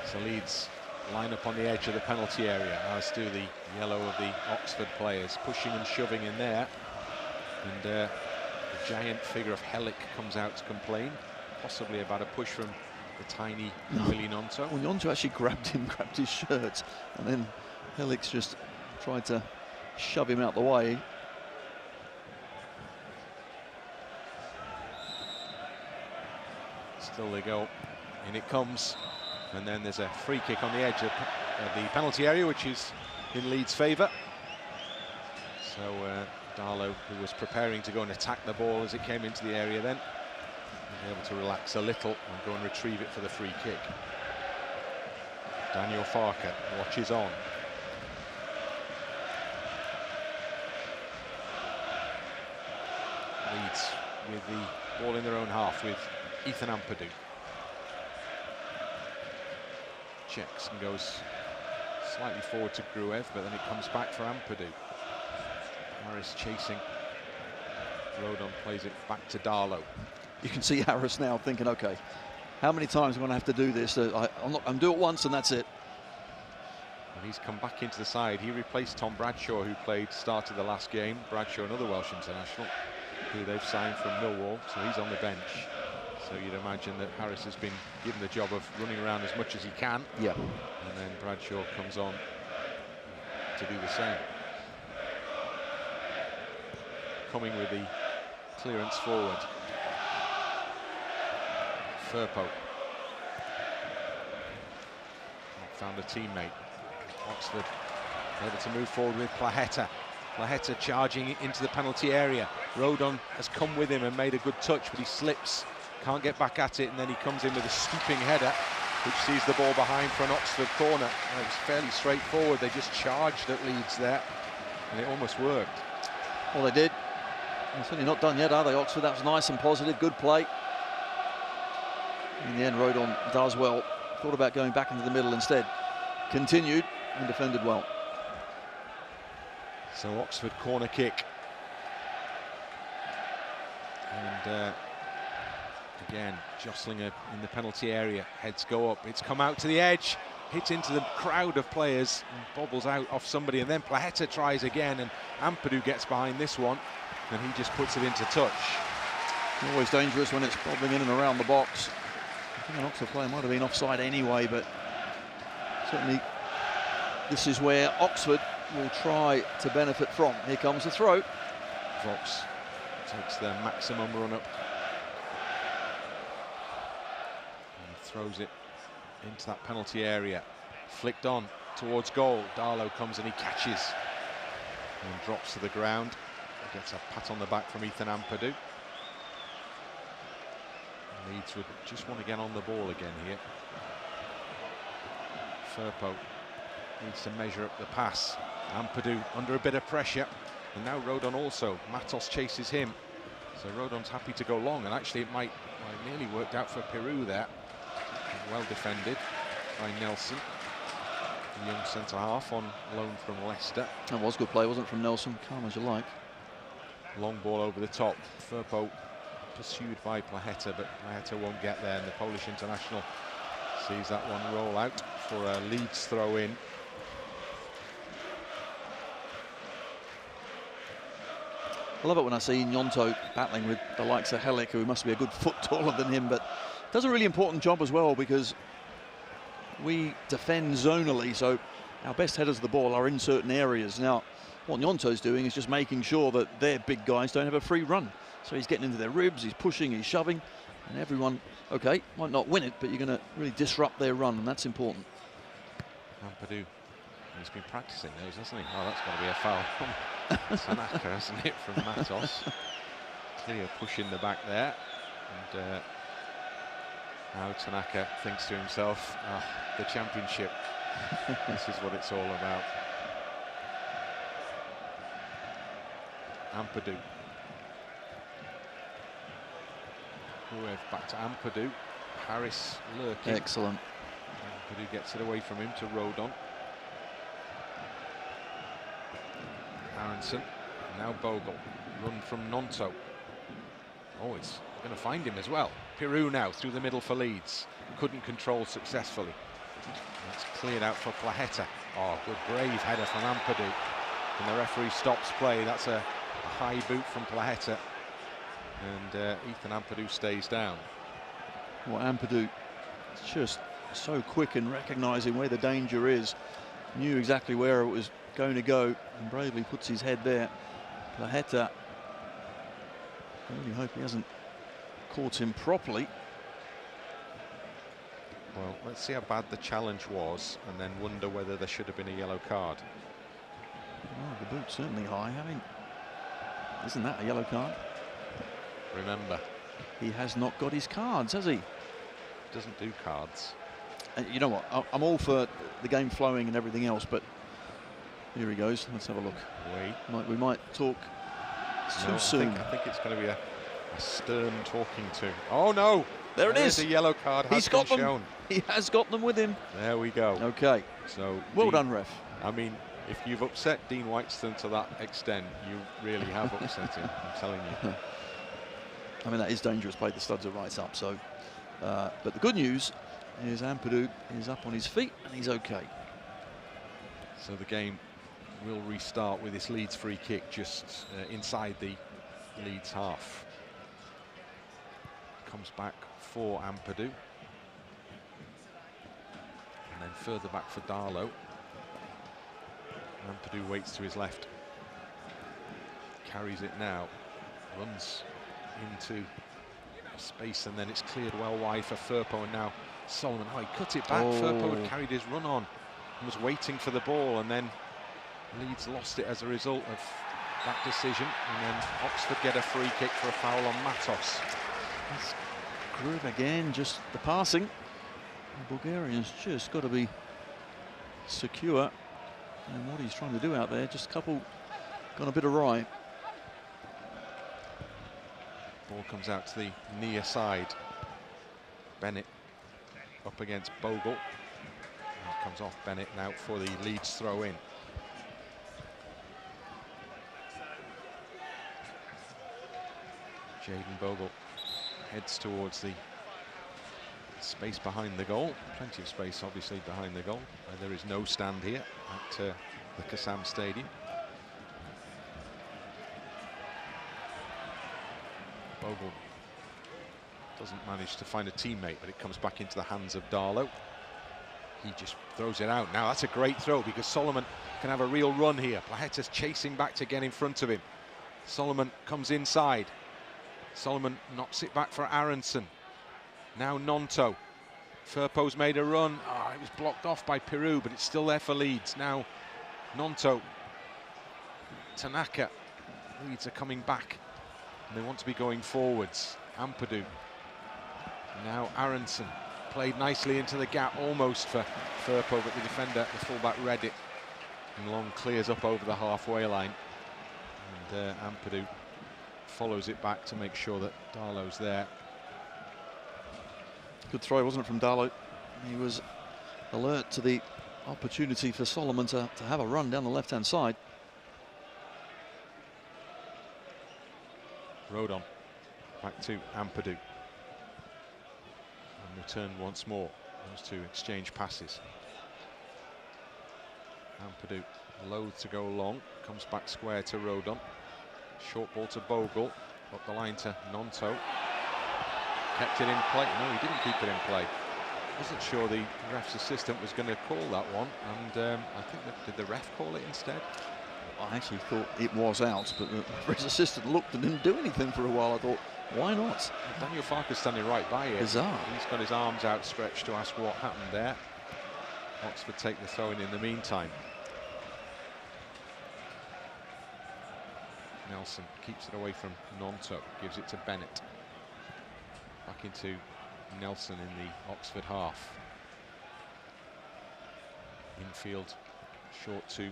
So Leeds line up on the edge of the penalty area, as do the yellow of the Oxford players, pushing and shoving in there. And the giant figure of Helik comes out to complain, possibly about a push from the tiny Willie Gnonto. Well, Gnonto actually grabbed his shirt, and then Helik's just tried to shove him out the way. Still they go, in it comes, and then there's a free kick on the edge of the penalty area, which is in Leeds' favour. So Darlow, who was preparing to go and attack the ball as it came into the area then, was able to relax a little and go and retrieve it for the free kick. Daniel Farker watches on. Leeds with the ball in their own half with Ethan Ampadu. Checks and goes slightly forward to Gruev, but then it comes back for Ampadu. Harris chasing. Rodon plays it back to Darlow. You can see Harris now thinking, okay, how many times am I going to have to do this? I'm do it once and that's it. And he's come back into the side. He replaced Tom Bradshaw, who started the last game. Bradshaw, another Welsh international, who they've signed from Millwall, so he's on the bench. So you'd imagine that Harris has been given the job of running around as much as he can. Yeah. And then Bradshaw comes on to do the same. Cumming with the clearance forward. Firpo. Found a teammate. Oxford able to move forward with Placheta. Placheta charging into the penalty area. Rodon has come with him and made a good touch, but he slips. Can't get back at it, and then he comes in with a scooping header, which sees the ball behind for an Oxford corner. It was fairly straightforward. They just charged at Leeds there, and it almost worked. Well, they did. They're certainly not done yet, are they, Oxford? That was nice and positive, good play. In the end, Rodon does well. Thought about going back into the middle instead. Continued and defended well. So Oxford corner kick. And again, jostling in the penalty area. Heads go up. It's come out to the edge. Hits into the crowd of players and bobbles out off somebody. And then Placheta tries again, and Ampadu gets behind this one. And he just puts it into touch. Always dangerous when it's bobbling in and around the box. I think an Oxford player might have been offside anyway, but certainly this is where Oxford will try to benefit from. Here comes the throw. Vaulks takes the maximum run up. And throws it into that penalty area. Flicked on towards goal. Darlow comes and he catches and drops to the ground. He gets a pat on the back from Ethan Ampadu. Leeds would just want to get on the ball again here. Firpo needs to measure up the pass. Ampadu under a bit of pressure, and now Rodon also. Matos chases him, so Rodon's happy to go long, and actually it might nearly worked out for Piroe there. Well defended by Nelson, the young centre-half on loan from Leicester. That was good play, wasn't it, from Nelson? Calm as you like. Long ball over the top. Firpo pursued by Placheta, but Placheta won't get there, and the Polish international sees that one roll out for a Leeds throw in. I love it when I see Gnonto battling with the likes of Helik, who must be a good foot taller than him, but does a really important job as well, because we defend zonally, so our best headers of the ball are in certain areas. Now, what Gnonto's doing is just making sure that their big guys don't have a free run. So he's getting into their ribs, he's pushing, he's shoving, and everyone, okay, might not win it, but you're going to really disrupt their run, and that's important. Ampadu, he's been practicing those, hasn't he? Oh, that's got to be a foul from Tanaka, hasn't it, from Matos? Clear push in the back there, and now Tanaka thinks to himself, the championship, this is what it's all about. Ampadu. Gruev back to Ampadu. Harris lurking. Excellent. Ampadu gets it away from him to Rodon. Aaronson. Now Bogle. Run from Gnonto. Oh, it's going to find him as well. Piroe now through the middle for Leeds. Couldn't control successfully. That's cleared out for Placheta. Oh, good brave header from Ampadu. And the referee stops play. That's a high boot from Placheta. And Ethan Ampadu stays down. Well, Ampadu is just so quick in recognising where the danger is. Knew exactly where it was going to go and bravely puts his head there. Placheta, I really hope he hasn't caught him properly. Well, let's see how bad the challenge was and then wonder whether there should have been a yellow card. Well, the boot's certainly high. Isn't that a yellow card? Remember, he has not got his cards, has he? Doesn't do cards. And you know what? I'm all for the game flowing and everything else, but here he goes. Let's have a look. We might talk too soon. I think it's going to be a stern talking to. Oh no! There it is. A yellow card has been shown. He has got them with him. There we go. Okay. So well done, ref. I mean, if you've upset Dean Whiteston to that extent, you really have upset him. I'm telling you. I mean, that is dangerous play. The studs are right up. So, but the good news is Ampadu is up on his feet and he's okay. So the game will restart with this Leeds free kick just inside the Leeds half. Comes back for Ampadu. And then further back for Darlow. Ampadu waits to his left. carries it now, runs into space, and then it's cleared well wide for Firpo, and now Solomon, oh, he cut it back. Firpo had carried his run on and was waiting for the ball, and then Leeds lost it as a result of that decision, and then Oxford get a free kick for a foul on Matos. Gruev again, just the passing. The Bulgarians just got to be secure, and what he's trying to do out there, just a couple gone a bit awry. Ball comes out to the near side. Bennett up against Bogle. And comes off Bennett now for the Leeds throw in. Jaden Bogle heads towards the space behind the goal. Plenty of space, obviously, behind the goal. There is no stand here at the Kassam Stadium. Bogle doesn't manage to find a teammate, but it comes back into the hands of Darlow. He just throws it out. Now that's a great throw because Solomon can have a real run here. Placheta's chasing back to get in front of him. Solomon comes inside. Solomon knocks it back for Aaronson. Now Gnonto. Firpo's made a run. Oh, it was blocked off by Piroe, but it's still there for Leeds. Now Gnonto. Tanaka. Leeds are coming back. And they want to be going forwards. Ampadu. Now Aaronson. Played nicely into the gap, almost for Firpo, but the defender, the fullback, read it. And Long clears up over the halfway line. And Ampadu follows it back to make sure that Darlow's there. Good throw, wasn't it, from Darlow? He was alert to the opportunity for Solomon to have a run down the left-hand side. Rodon back to Ampadu. And return once more. Those two exchange passes. Ampadu loath to go long. Comes back square to Rodon. Short ball to Bogle. Up the line to Gnonto. Kept it in play. No, he didn't keep it in play. Wasn't sure the ref's assistant was going to call that one. And I think did the ref call it instead? I actually thought it was out, but the ref's assistant looked and didn't do anything for a while. I thought, why not? Daniel Farker's standing right by it. Bizarre. He's got his arms outstretched to ask what happened there. Oxford take the throw in the meantime. Nelson keeps it away from Gnonto, gives it to Bennett. Back into Nelson in the Oxford half. Infield, short to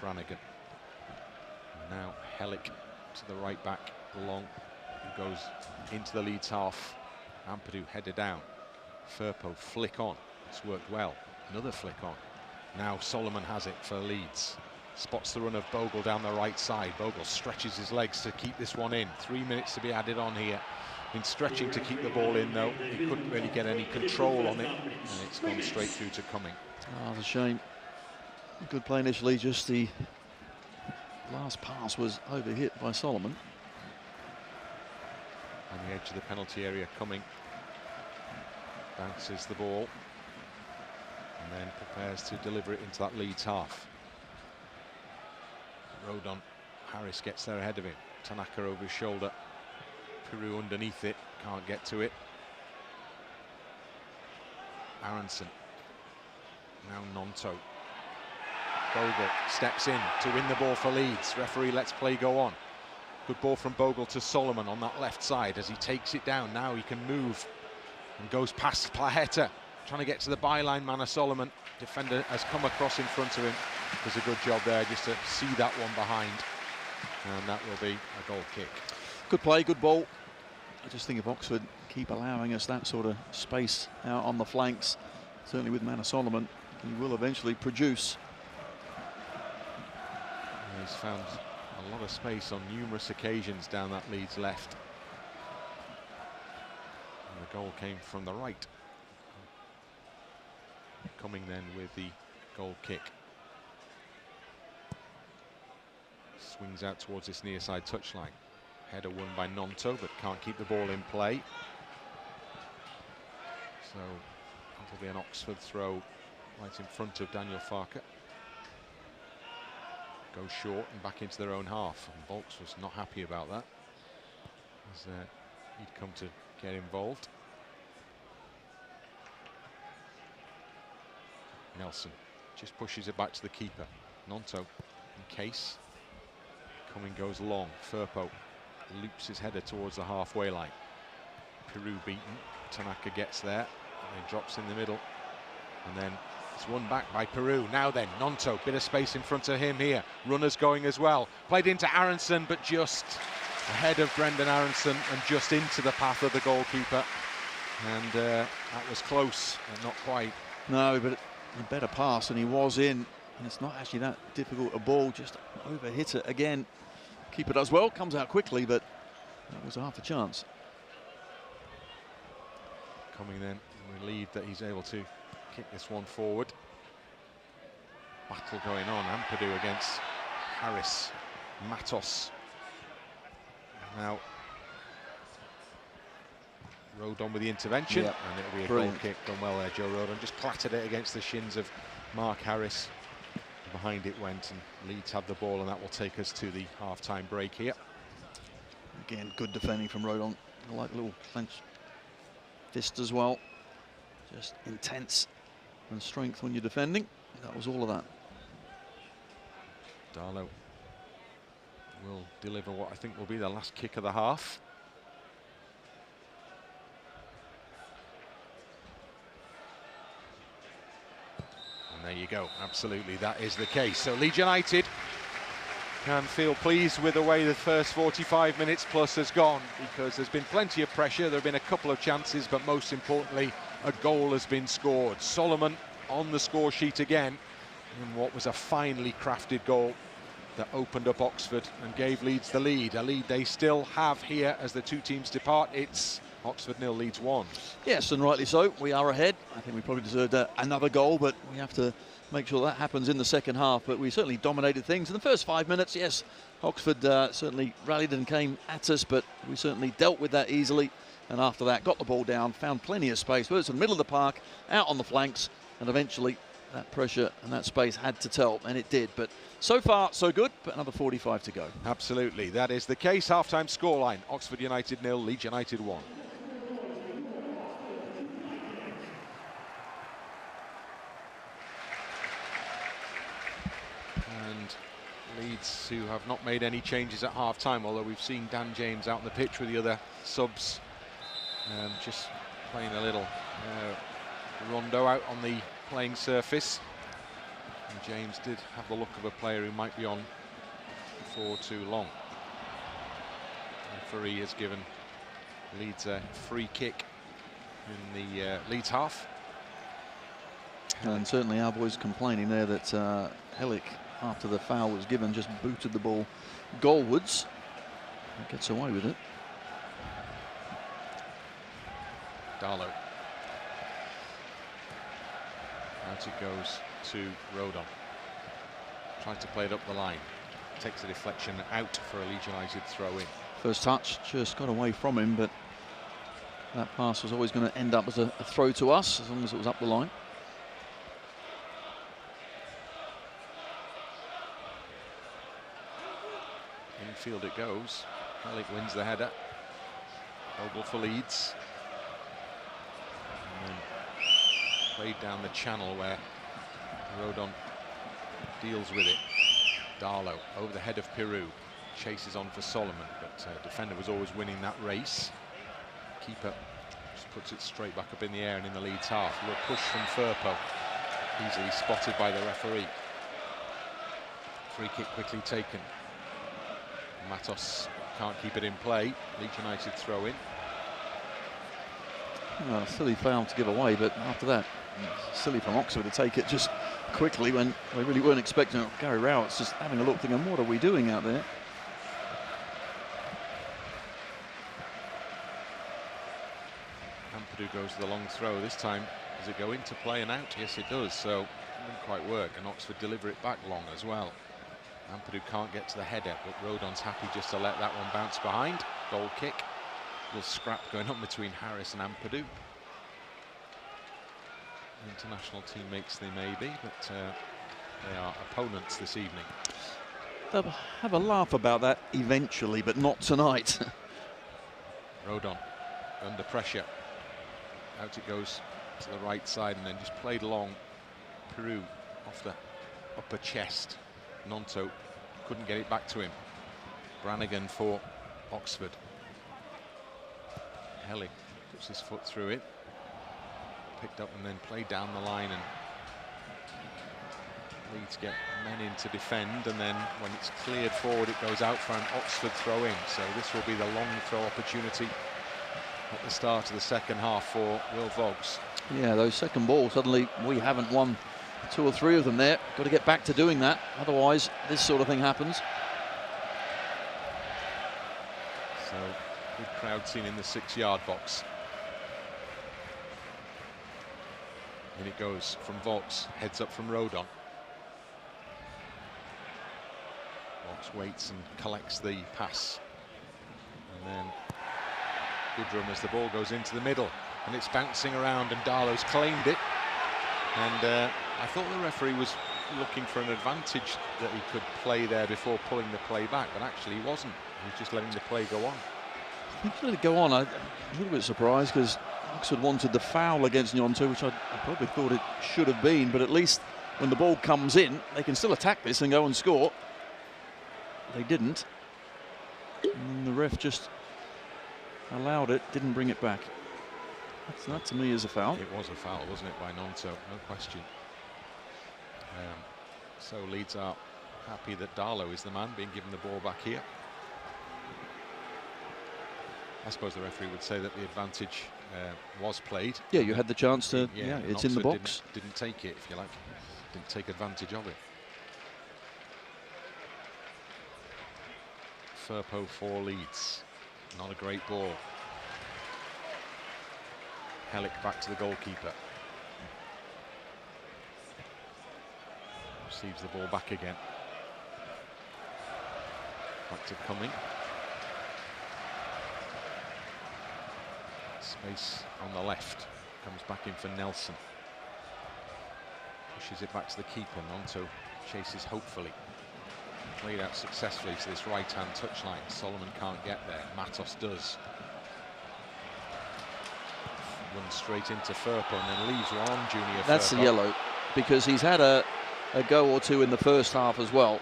Brannagan. Now Helik to the right back, Long, who goes into the Leeds half. Ampadu header down. Firpo flick on. It's worked well. Another flick on. Now Solomon has it for Leeds. Spots the run of Bogle down the right side. Bogle stretches his legs to keep this one in. 3 minutes to be added on here. Been stretching to keep the ball in, though. He couldn't really get any control on it, and it's gone straight through to Cumming. Oh, it's a shame. Good play initially, just the last pass was overhit by Solomon. On the edge of the penalty area, Cumming bounces the ball and then prepares to deliver it into that Leeds half. Rodon, Harris gets there ahead of him. Tanaka over his shoulder. Piroe underneath it, can't get to it. Aaronson. Now Gnonto. Bogle steps in to win the ball for Leeds. Referee lets play go on. Good ball from Bogle to Solomon on that left side as he takes it down. Now he can move and goes past Placheta. Trying to get to the byline man of Solomon. Defender has come across in front of him. Does a good job there just to see that one behind. And that will be a goal kick. Good play, good ball. I just think if Oxford keep allowing us that sort of space out on the flanks, certainly with Man of Solomon, he will eventually produce. He's found a lot of space on numerous occasions down that Leeds left. And the goal came from the right. Coming then with the goal kick. Swings out towards this near side touchline. Header won by Gnonto, but can't keep the ball in play. So that'll be an Oxford throw right in front of Daniel Farker. go short and back into their own half. And Vaulks was not happy about that, as he'd come to get involved. Nelson just pushes it back to the keeper. Gnonto in case. Cumming goes long. Firpo loops his header towards the halfway line. Piroe beaten. Tanaka gets there and he drops in the middle. And then it's won back by Piroe. Now then, Gnonto, bit of space in front of him here. Runners going as well. Played into Aaronson, but just ahead of Brendan Aaronson and just into the path of the goalkeeper. And that was close, but not quite. No, but a better pass, and he was in. And it's not actually that difficult a ball, just overhit it again. Keeper does well, comes out quickly, but that was half a chance. Cumming then relieved that he's able to kick this one forward. Battle going on. Ampadu against Harris. Matos. Now Rodon with the intervention, and it'll be a goal kick. Done well there, Joe Rodon. Just clattered it against the shins of Mark Harris. Behind it went, and Leeds have the ball, and that will take us to the half-time break here. Again, good defending from Rodon. I like the little clench fist as well. Just intense and strength when you're defending. That was all of that. Darlow will deliver what I think will be the last kick of the half. And there you go, absolutely, that is the case. So Leeds United can feel pleased with the way the first 45 minutes plus has gone, because there's been plenty of pressure, there have been a couple of chances, but most importantly, a goal has been scored. Solomon on the score sheet again, in what was a finely crafted goal that opened up Oxford and gave Leeds the lead. A lead they still have here as the two teams depart. It's Oxford 0, Leeds 1. Yes, and rightly so. We are ahead. I think we probably deserved another goal, but we have to make sure that happens in the second half. But we certainly dominated things in the first 5 minutes. Yes, Oxford certainly rallied and came at us, but we certainly dealt with that easily. And after that, got the ball down, found plenty of space. Whether it's in the middle of the park, out on the flanks, and eventually that pressure and that space had to tell, and it did. But so far, so good, but another 45 to go. Absolutely, that is the case. Half-time scoreline, Oxford United 0, Leeds United 1. And Leeds, who have not made any changes at half-time, although we've seen Dan James out on the pitch with the other subs, just playing a little rondo out on the playing surface. And James did have the look of a player who might be on for too long. The referee has given Leeds a free kick in the Leeds half. And certainly our boys complaining there that Helik, after the foul was given, just booted the ball goalwards. He gets away with it. Darlow. Out it goes to Rodon. Tries to play it up the line. Takes the deflection out for a Leeds United throw in. First touch just got away from him, but that pass was always going to end up as a throw to us, as long as it was up the line. Infield it goes. Helik wins the header. Bogle for Leeds. And then played down the channel where Rodon deals with it. Darlow over the head of Piroe. Chases on for Solomon, but defender was always winning that race. Keeper just puts it straight back up in the air and in the Leeds half. Little push from Firpo. Easily spotted by the referee. Free kick quickly taken. Matos can't keep it in play. Leeds United throw in. Well, silly foul to give away, but after that, silly from Oxford to take it just quickly when they really weren't expecting it. Gary Rowett's just having a look, thinking, what are we doing out there? Ampadu goes to the long throw. This time, does it go into play and out? Yes, it does. So it didn't quite work, and Oxford deliver it back long as well. Ampadu can't get to the header, but Rodon's happy just to let that one bounce behind. Goal kick. Little scrap going on between Harris and Ampadu. International teammates they may be, but they are opponents this evening. they'll have a laugh about that eventually, but not tonight. Rodon under pressure. Out it goes to the right side and then just played along. Piroe off the upper chest. Gnonto couldn't get it back to him. Brannagan for Oxford. Helik puts his foot through it. Picked up and then played down the line, and Leeds get men in to defend, and then when it's cleared forward it goes out for an Oxford throw in. So this will be the long throw opportunity at the start of the second half for Vaulks. Yeah, those second balls, suddenly we haven't won 2 or 3 of them there. Got to get back to doing that, otherwise this sort of thing happens. So good crowd scene in the 6-yard box. In it goes from Vaulks, heads up from Rodon. Vaulks waits and collects the pass. And then Goodrham as the ball goes into the middle. And it's bouncing around and Darlow's claimed it. And I thought the referee was looking for an advantage that he could play there before pulling the play back, but actually he wasn't. He was just letting the play go on. I think he let it go on. I'm a little bit surprised because Oxford wanted the foul against Gnonto, which I probably thought it should have been, but at least when the ball comes in, they can still attack this and go and score. They didn't. And the ref just allowed it, didn't bring it back. That to me is a foul. It was a foul, wasn't it, by Gnonto? No question. So Leeds are happy that Darlow is the man being given the ball back here. I suppose the referee would say that the advantage was played. Yeah, you had the chance to. Yeah, it's in the box. Didn't take it, if you like. Didn't take advantage of it. Firpo for Leeds. Not a great ball. Helik back to the goalkeeper. Receives the ball back again. Back to Cumming. Space on the left. Comes back in for Nelson. Pushes it back to the keeper. Gnonto chases hopefully. Played out successfully to this right-hand touchline. Solomon can't get there. Matos does. Runs straight into Firpo and then leaves one on Junior. That's Firpo. the yellow, because he's had a go or two in the first half as well.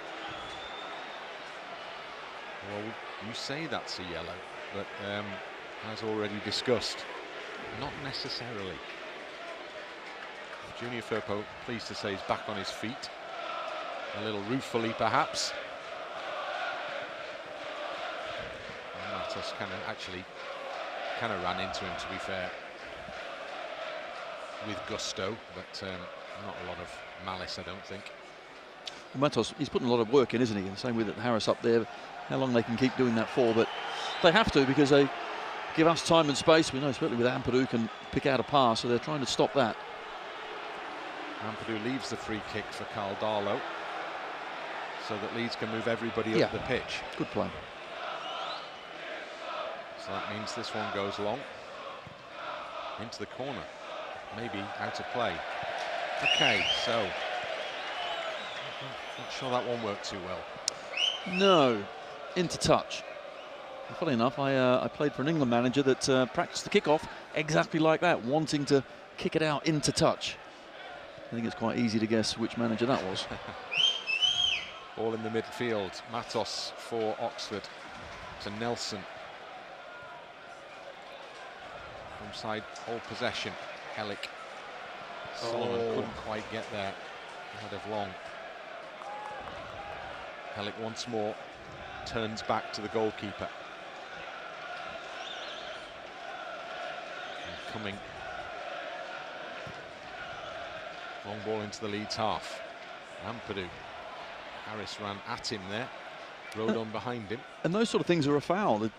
Well, you say that's a yellow, but as already discussed, not necessarily. Junior Firpo, pleased to say, is back on his feet. A little ruefully, perhaps. And Matos kind of ran into him, to be fair, with gusto, but not a lot of malice, I don't think. Well, Matos, he's putting a lot of work in, isn't he? And same with Harris up there. How long they can keep doing that for, but they have to, because they give us time and space. We know, especially with Ampadu, can pick out a pass, so they're trying to stop that. Ampadu leaves the free kick for Carl Darlow, so that Leeds can move everybody up the pitch. Good play. So that means this one goes long into the corner, maybe out of play. Okay, so not sure that one worked too well. No, into touch. Funny enough, I played for an England manager that practiced the kickoff exactly like that, wanting to kick it out into touch. I think it's quite easy to guess which manager that was. Ball in the midfield. Matos for Oxford to Nelson. From side, hold possession. Helik. Solomon couldn't quite get there ahead of Long. Helik once more turns back to the goalkeeper. And Cumming. Long ball into the Leeds half. Ampadu. Harris ran at him there. Rodon behind him. And those sort of things are a foul.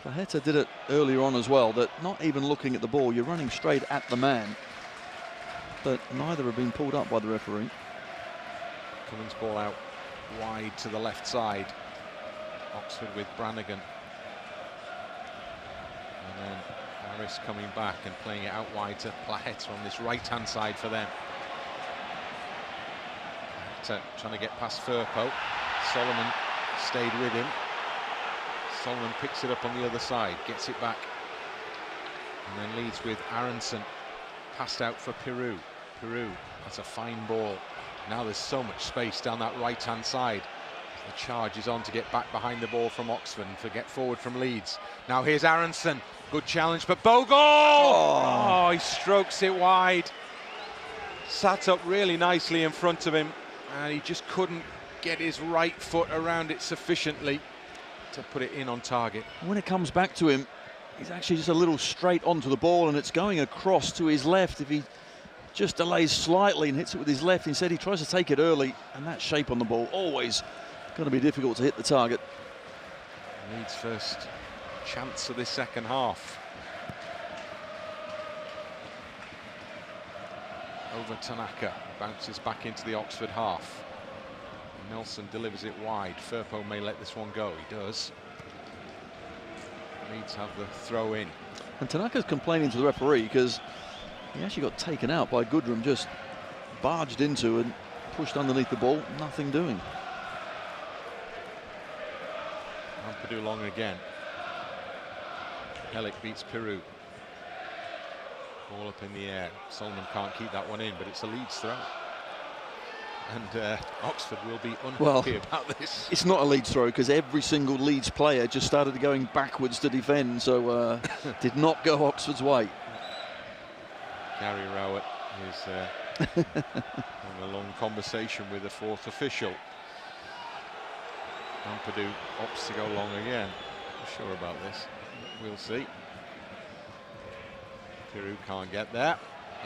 Placheta did it earlier on as well, that not even looking at the ball, you're running straight at the man. But neither have been pulled up by the referee. Cummings ball out wide to the left side. Oxford with Brannagan. And then Harris coming back and playing it out wide to Placheta on this right-hand side for them. Trying to get past Firpo. Solomon stayed with him. Solomon picks it up on the other side, gets it back, and then leads with Aaronson. Passed out for Piroe. Piroe, that's a fine ball. Now there's so much space down that right-hand side. The charge is on to get back behind the ball from Oxford and to get forward from Leeds. Now here's Aaronson. Good challenge, but Bogle! Oh, he strokes it wide. Sat up really nicely in front of him, and he just couldn't get his right foot around it sufficiently to put it in on target. When it comes back to him, he's actually just a little straight onto the ball, and it's going across to his left. If he just delays slightly and hits it with his left, instead he tries to take it early, and that shape on the ball always going to be difficult to hit the target. Leeds' first chance of this second half. Over Tanaka, bounces back into the Oxford half. Nelson delivers it wide. Firpo may let this one go. He does. Leeds have the throw in. And Tanaka's complaining to the referee because he actually got taken out by Goodrham, just barged into and pushed underneath the ball, nothing doing. Ampadu long again. Helik beats Piroe. Ball up in the air. Solomon can't keep that one in, but it's a Leeds throw. And Oxford will be unhappy about this. It's not a Leeds throw because every single Leeds player just started going backwards to defend, so did not go Oxford's way. Gary Rowett is having a long conversation with the fourth official. Ampadu opts to go long again. Not sure about this. We'll see. Piroe can't get there.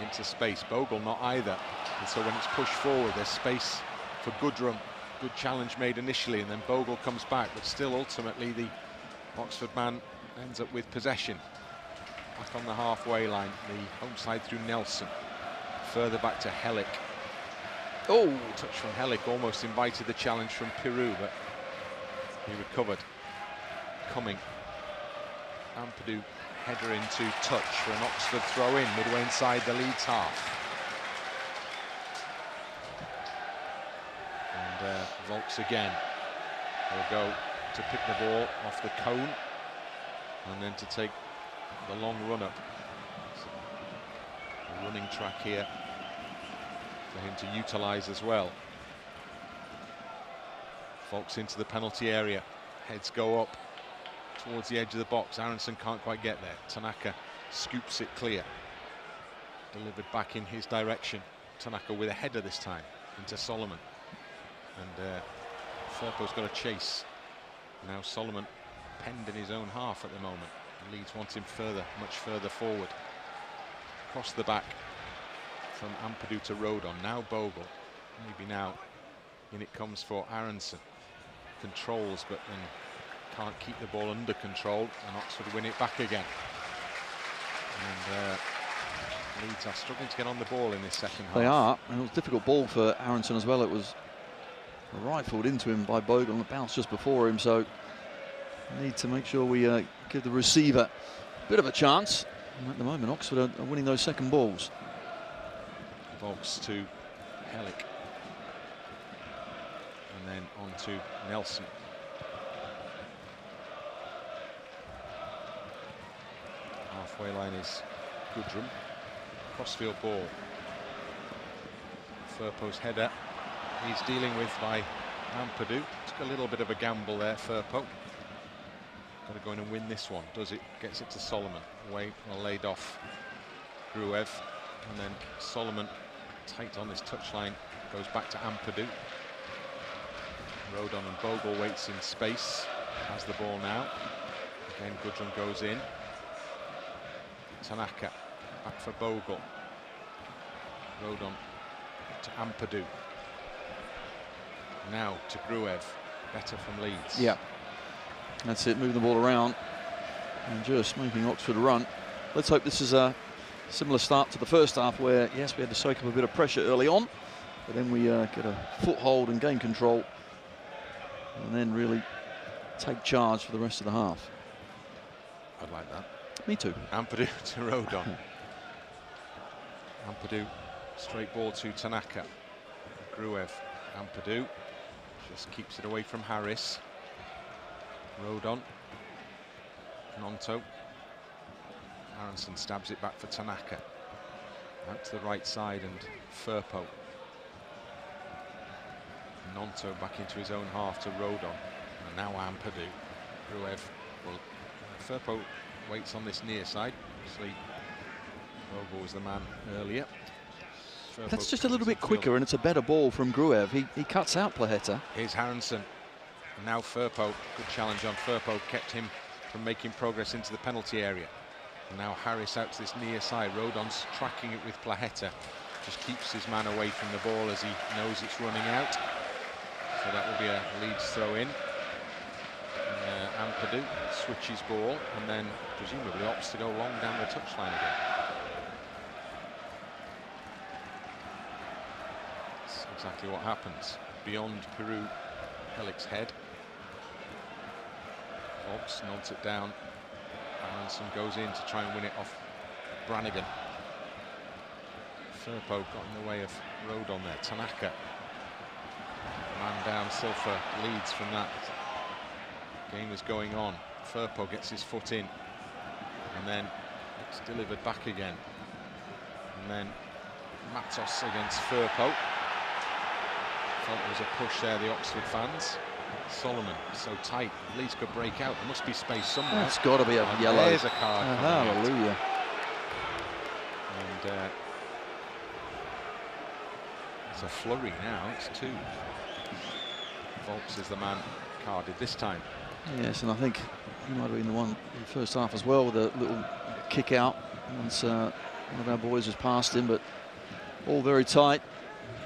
Into space. Bogle not either. And so when it's pushed forward, there's space for Goodrham. Good challenge made initially, and then Bogle comes back, but still ultimately the Oxford man ends up with possession. Back on the halfway line, the home side through Nelson. Further back to Helik. Oh, touch from Helik almost invited the challenge from Piroe, but he recovered. Cumming. Ampadu header into touch for an Oxford throw-in midway inside the Leeds half. And Vaulks again will go to pick the ball off the cone and then to take the long run up. A running track here for him to utilise as well. Vaulks into the penalty area. Heads go up towards the edge of the box. Aaronson can't quite get there. Tanaka scoops it clear. Delivered back in his direction. Tanaka with a header this time into Solomon. And Firpo's got a chase. Now Solomon penned in his own half at the moment. Leeds want him further, much further forward. Across the back from Ampadu to Rodon. Now Bogle. Maybe now in it comes for Aaronson. Controls, but then can't keep the ball under control, and Oxford win it back again. And Leeds are struggling to get on the ball in this second half. They are, and it was a difficult ball for Aaronson as well. It was rifled into him by Bogle and bounced just before him, so need to make sure we give the receiver a bit of a chance. And at the moment, Oxford are winning those second balls. Vaulks to Helik. And then on to Nelson. Halfway line is Goodrham. Crossfield ball. Firpo's header. He's dealing with by Ampadu. Took a little bit of a gamble there, Firpo. Got to go in and win this one. Does it? Gets it to Solomon. Away, well laid off. Gruev. And then Solomon, tight on this touchline, goes back to Ampadu. Rodon and Bogle waits in space. Has the ball now. Again, Goodrham goes in. Tanaka back for Bogle. Rodon to Ampadu. Now to Gruev. Better from Leeds. Yeah, that's it. Moving the ball around and just making Oxford run. Let's hope this is a similar start to the first half, where yes, we had to soak up a bit of pressure early on, but then we get a foothold and gain control, and then really take charge for the rest of the half. I'd like that. Me too. Ampadu to Rodon. Ampadu, straight ball to Tanaka. Gruev. Ampadu Just keeps it away from Harris. Rodon. Gnonto. Aaronson stabs it back for Tanaka. Out to the right side and Firpo. Gnonto back into his own half to Rodon. And now Ampadu. Gruev. Well, Firpo waits on this near side. Obviously, Bogle was the man earlier. Firpo That's just a little bit quicker, and it's a better ball from Gruev. He cuts out Placheta. Here's Aaronson. And now Firpo. Good challenge on Firpo. Kept him from making progress into the penalty area. And now Harris out to this near side. Rodon's tracking it with Placheta. Just keeps his man away from the ball as he knows it's running out. So that will be a Leeds throw in. Ampadu switches ball and then presumably opts to go long down the touchline again. That's exactly what happens. Beyond Piroe, Helik's head. Vaulks nods it down. Aaronson goes in to try and win it off Brannagan. Firpo got in the way of Rodon there. Tanaka. Man down still for Leeds from that. Game is going on. Firpo gets his foot in. And then it's delivered back again. And then Matos against Firpo. Felt there was a push there, the Oxford fans. Solomon so tight, Leeds could break out. There must be space somewhere. That's got to be a yellow. There's a card. Hallelujah. And it's a flurry now. It's 2. Vaulks is the man carded this time. Yes, and I think he might have been the one in the first half as well with a little kick out once one of our boys was past him, but all very tight.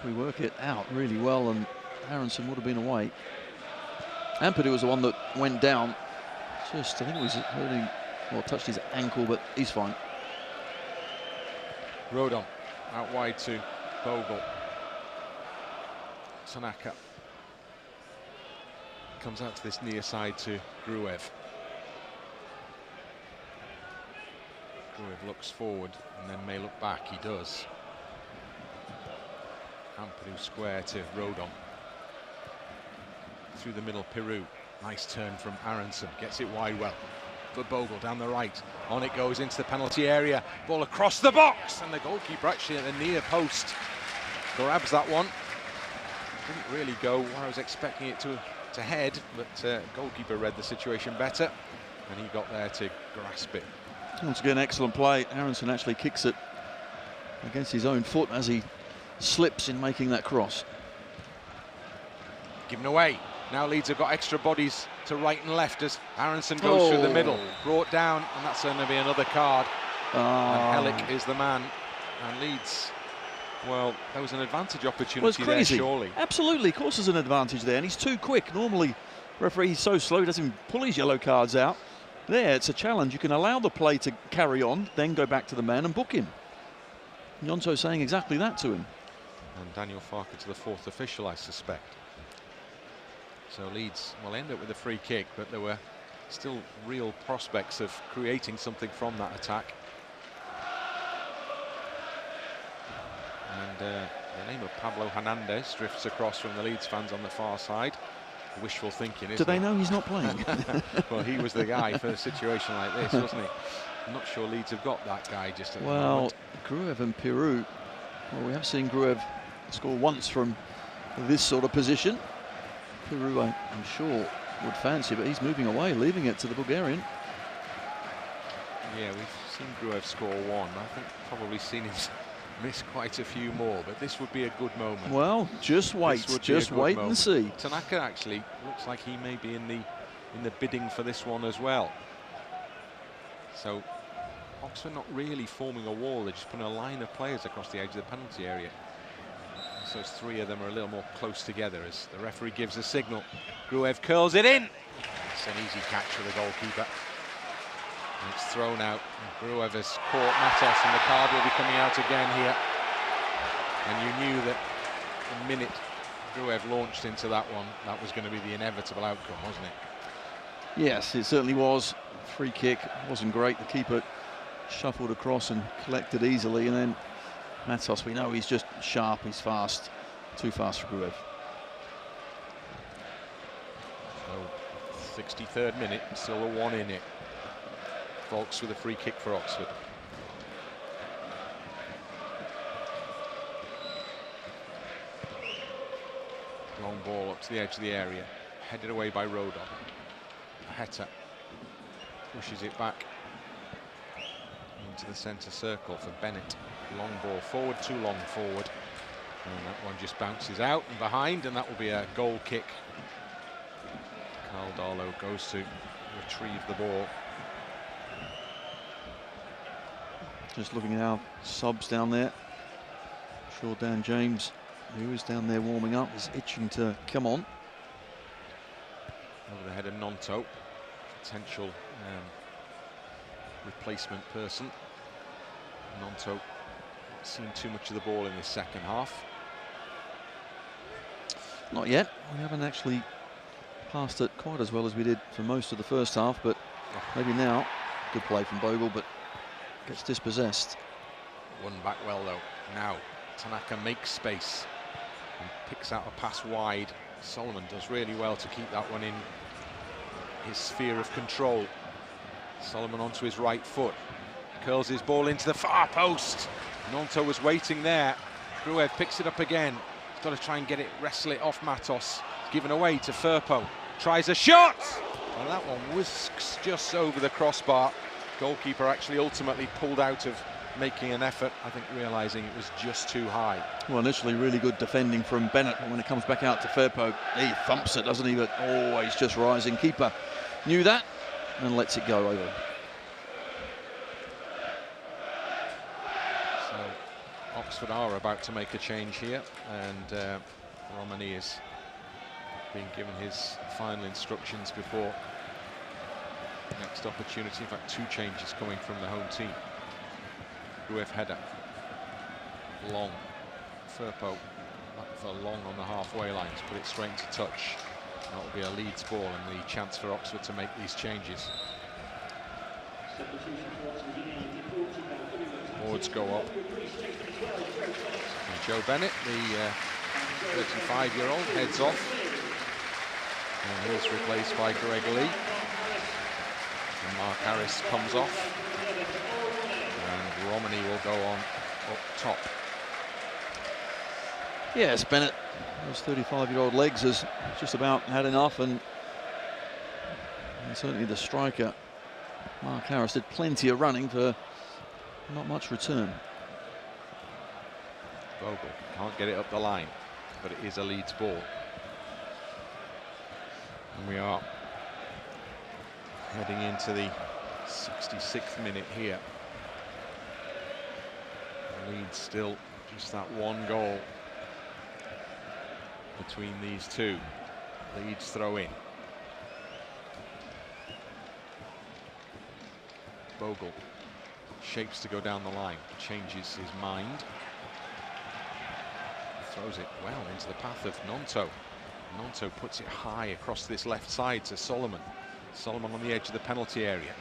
We work it out really well, and Aaronson would have been away. Ampadu was the one that went down. Just, I think it was hurting, well, touched his ankle, but he's fine. Rodon out wide to Bogle. Tanaka comes out to this near side to Gruev. Gruev looks forward and then may look back. He does. Ampadu square to Rodon. Through the middle, Piroe. Nice turn from Aaronson. Gets it wide well. For Bogle down the right. On it goes into the penalty area. Ball across the box. And the goalkeeper actually at the near post grabs that one. Didn't really go where I was expecting it to head, but goalkeeper read the situation better. And he got there to grasp it. Once again, excellent play. Aaronson actually kicks it against his own foot as he slips in making that cross. Given away. Now Leeds have got extra bodies to right and left as Aaronson goes through the middle. Brought down, and that's going to be another card. And Helik is the man. And Leeds, well, there was an advantage opportunity there, surely. Absolutely, of course there's an advantage there, and he's too quick. Normally, referee, he's so slow, he doesn't even pull his yellow cards out. There, it's a challenge. You can allow the play to carry on, then go back to the man and book him. Gnonto saying exactly that to him. And Daniel Farker to the 4th official, I suspect. So Leeds will end up with a free kick, but there were still real prospects of creating something from that attack. And the name of Pablo Hernandez drifts across from the Leeds fans on the far side. Wishful thinking, isn't it? Do they know he's not playing? Well, he was the guy for a situation like this, wasn't he? I'm not sure Leeds have got that guy just at the moment. Gruev and Piroe. Well, we have seen Gruev score once from this sort of position. Piroe, I'm sure, would fancy, but he's moving away, leaving it to the Bulgarian. Yeah, we've seen Gruev score one. I think probably seen him miss quite a few more, but this would be a good moment. Well, just wait and see. Tanaka actually looks like he may be in the bidding for this one as well. So Oxford not really forming a wall, they're just putting a line of players across the edge of the penalty area. So those 3 of them are a little more close together as the referee gives a signal. Gruev curls it in. It's an easy catch for the goalkeeper. And it's thrown out. Gruev has caught Matos, and the card will be coming out again here. And you knew that the minute Gruev launched into that one, that was going to be the inevitable outcome, wasn't it? Yes, it certainly was. Free kick wasn't great. The keeper shuffled across and collected easily, and then Matos, we know he's just sharp, he's fast. Too fast for Gruev. 63rd minute, still a 1 in it. Vaulks with a free kick for Oxford. Long ball up to the edge of the area, headed away by Rodon. Placheta pushes it back into the centre circle for Bennett. Long ball forward, too long forward. And that one just bounces out and behind, and that will be a goal kick. Darlow goes to retrieve the ball. Just looking at our subs down there. Sure, Dan James, who is down there warming up, is itching to come on. Over the head of Gnonto, potential replacement person. Gnonto not seen too much of the ball in the second half. Not yet. We haven't actually passed it quite as well as we did for most of the first half, but maybe now. Good play from Bogle, but gets dispossessed. Won back well though. Now Tanaka makes space and picks out a pass wide. Solomon does really well to keep that one in his sphere of control. Solomon onto his right foot, curls his ball into the far post. Gnonto was waiting there. Gruev picks it up again. He's got to try and get it, wrestle it off Matos. Given away to Firpo. Tries a shot! And that one whisks just over the crossbar. Goalkeeper actually ultimately pulled out of making an effort, I think realising it was just too high. Well, initially really good defending from Bennett, but when it comes back out to Firpo, he thumps it, doesn't he? But always just rising. Keeper knew that and lets it go over. So Oxford are about to make a change here, and Romeny is being given his final instructions before next opportunity. In fact, 2 changes coming from the home team. Gruev header, long. Firpo back for long on the halfway line to put it straight into touch. That will be a Leeds ball and the chance for Oxford to make these changes. Boards go up. And Joe Bennett, the 35-year-old, heads off. And he's replaced by Greg Leigh. And Mark Harris comes off. And Romeny will go on up top. Yes, Bennett, those 35-year-old legs has just about had enough, and certainly the striker, Mark Harris, did plenty of running for not much return. Bogle can't get it up the line, but it is a Leeds ball. And we are heading into the 66th minute here. Leeds still just that 1 goal between these two. Leeds throw in. Bogle shapes to go down the line, changes his mind. Throws it well into the path of Gnonto. Gnonto puts it high across this left side to Solomon. Solomon on the edge of the penalty area.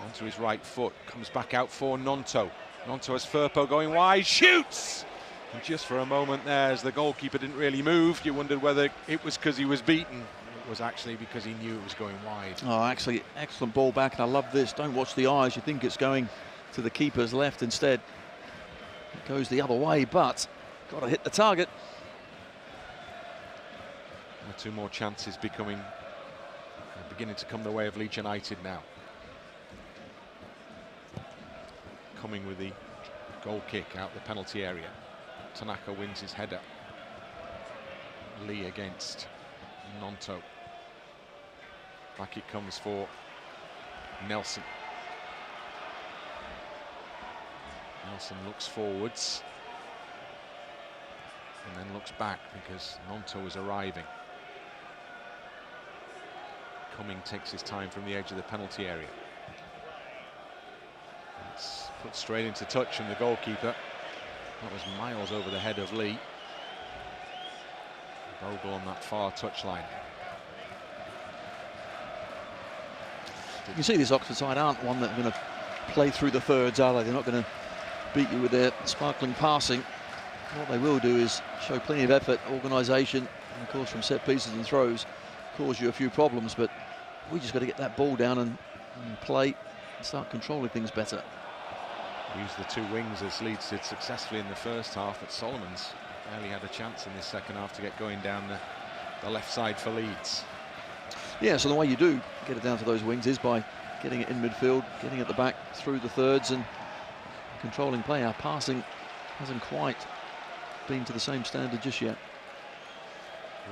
Onto his right foot, comes back out for Gnonto. Gnonto has Firpo going wide, shoots! And just for a moment there, as the goalkeeper didn't really move, you wondered whether it was because he was beaten. It was actually because he knew it was going wide. Oh, actually, excellent ball back, and I love this. Don't watch the eyes. You think it's going to the keeper's left instead. It goes the other way, but got to hit the target. And 2 more chances beginning to come the way of Leeds United now. Cumming with the goal kick out the penalty area. Tanaka wins his header. Leigh against Gnonto. Back it comes for Nelson. Nelson looks forwards and then looks back because Gnonto is arriving. Cumming takes his time from the edge of the penalty area. It's put straight into touch from the goalkeeper. That was miles over the head of Leigh. Bogle on that far touchline. You can see this Oxford side aren't one that are going to play through the thirds, are they? They're not going to beat you with their sparkling passing. What they will do is show plenty of effort, organisation, and of course from set pieces and throws, cause you a few problems, but we just got to get that ball down and play and start controlling things better. Use the two wings as Leeds did successfully in the first half, but Solomon's barely had a chance in this second half to get going down the left side for Leeds. Yeah, so the way you do get it down to those wings is by getting it in midfield, getting it at the back through the thirds and controlling play. Our passing hasn't quite been to the same standard just yet.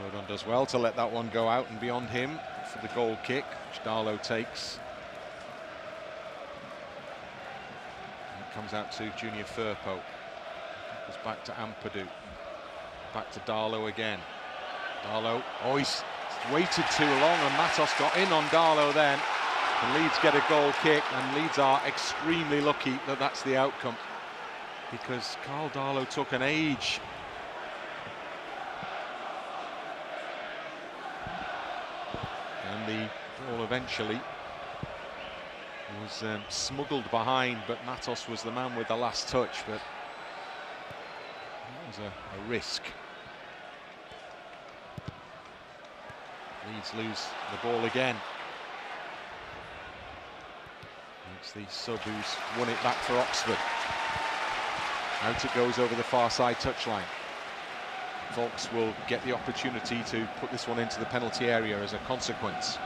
Rodon does well to let that one go out and beyond him for the goal kick, which Darlow takes. And it comes out to Junior Firpo. Goes back to Ampadu. Back to Darlow again. Darlow, oh, he's waited too long, and Matos got in on Darlow then. And Leeds get a goal kick, and Leeds are extremely lucky that that's the outcome, because Carl Darlow took an age. And the ball eventually was smuggled behind, but Matos was the man with the last touch, but that was a risk. Leeds lose the ball again. It's the sub who's won it back for Oxford. Out it goes over the far side touchline. Vaulks will get the opportunity to put this one into the penalty area as a consequence.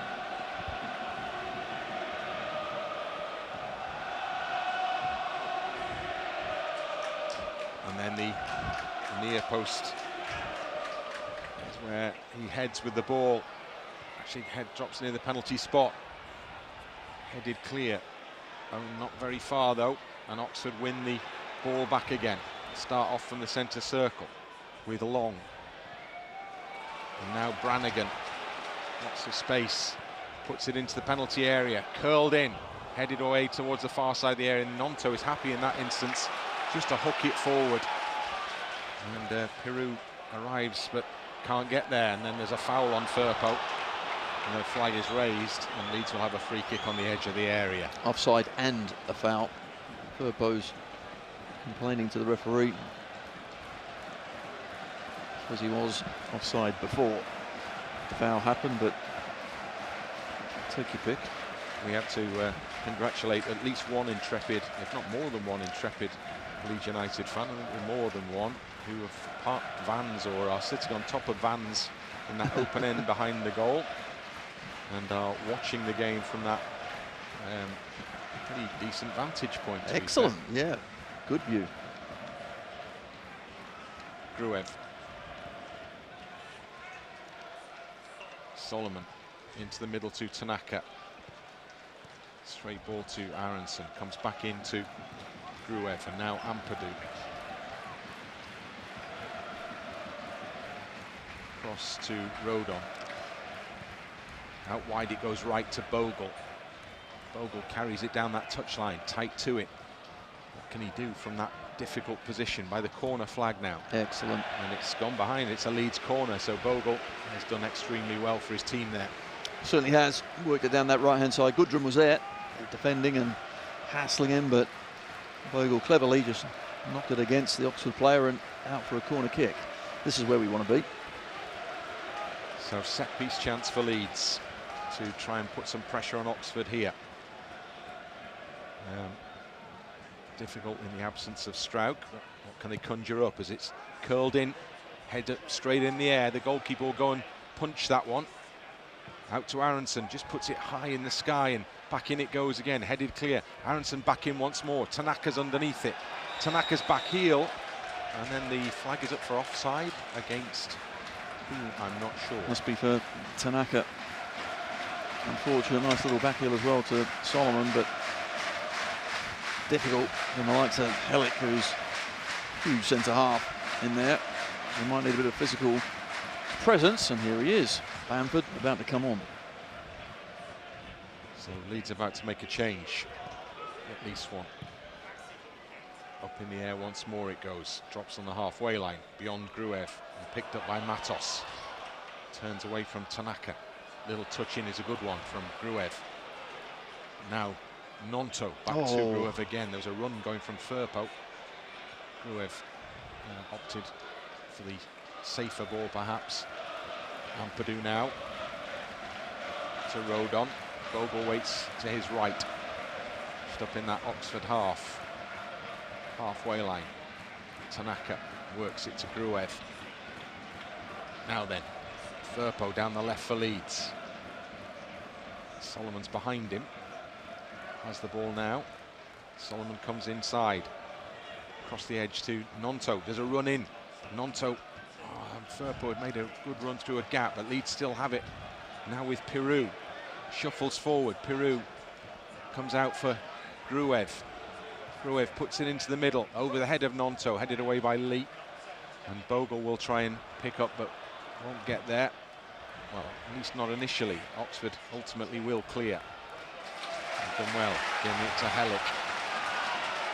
And then the near post is where he heads with the ball. Actually, head drops near the penalty spot. Headed clear. Oh, not very far though, and Oxford win the ball back again. Start off from the centre circle with Long. And now Brannagan, lots of space, puts it into the penalty area, curled in, headed away towards the far side of the area. Gnonto is happy in that instance, just to hook it forward. And Piroe arrives but can't get there, and then there's a foul on Firpo. And the flag is raised, and Leeds will have a free kick on the edge of the area. Offside And a foul. Firpo's complaining to the referee because he was offside before the foul happened, but take your pick. We have to congratulate at least one intrepid, if not more than one intrepid Leeds United fan, I think more than one, who have parked vans or are sitting on top of vans in that open end behind the goal, and are watching the game from that pretty decent vantage point. Excellent, yeah, good view. Gruev. Solomon into the middle to Tanaka. Straight ball to Aaronson, comes back into Gruev, and now Ampadu. Cross to Rodon. Out wide it goes right to Bogle. Bogle carries it down that touchline, tight to it. What can he do from that difficult position by the corner flag now? Excellent. And it's gone behind, it's a Leeds corner, so Bogle has done extremely well for his team there. Certainly has, worked it down that right-hand side. Goodrham was there, defending and hassling him, but Bogle cleverly just knocked it against the Oxford player and out for a corner kick. This is where we want to be. So set-piece chance for Leeds to try and put some pressure on Oxford here. Difficult in the absence of Strauch. What can they conjure up as it's curled in, head up straight in the air. The goalkeeper will go and punch that one. Out to Aaronson, just puts it high in the sky, and back in it goes again, headed clear. Aaronson back in once more, Tanaka's underneath it. Tanaka's back heel, and then the flag is up for offside against who, I'm not sure. Must be for Tanaka. Unfortunate, nice little back heel as well to Solomon, but difficult from the likes of Helik, who's huge centre half in there. He might need a bit of physical presence, and here he is. Bamford about to come on. So Leeds about to make a change, at least one. Up in the air once more it goes, drops on the halfway line, beyond Gruev, and picked up by Matos. Turns away from Tanaka. Little touch in is a good one from Gruev. Now Gnonto back to Gruev again. There was a run going from Firpo. Gruev opted for the safer ball perhaps. Ampadu now to Rodon. Bogle waits to his right. Just up in that Oxford halfway line. Tanaka works it to Gruev. Now then, Firpo down the left for Leeds. Solomon's behind him. Has the ball now. Solomon comes inside. Across the edge to Gnonto. There's a run in. Gnonto. Firpo had made a good run through a gap, but Leeds still have it. Now with Piroe. Shuffles forward. Piroe comes out for Gruev. Gruev puts it into the middle. Over the head of Gnonto. Headed away by Leigh. And Bogle will try and pick up, but won't get there. Well, at least not initially. Oxford ultimately will clear. They've done well. Getting it to Helik.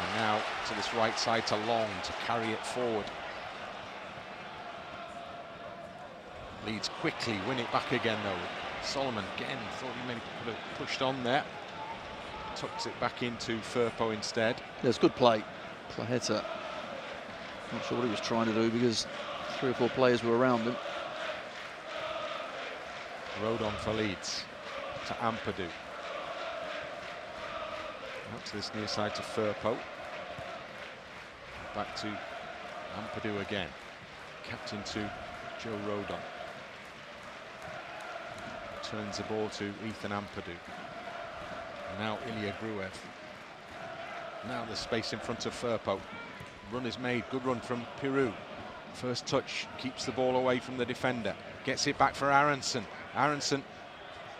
And now to this right side to Long to carry it forward. Leeds quickly win it back again though. Solomon again, thought he maybe could have pushed on there. Tucks it back into Firpo instead. Yeah, it's good play. Placheta. Not sure what he was trying to do because 3 or 4 players were around him. Rodon for Leeds to Ampadu. Out to this near side to Firpo. Back to Ampadu again. Captain to Joe Rodon. Turns the ball to Ethan Ampadu. Now Ilya Gruev. Now the space in front of Firpo. Run is made. Good run from Piroe. First touch keeps the ball away from the defender. Gets it back for Aaronson. Aaronson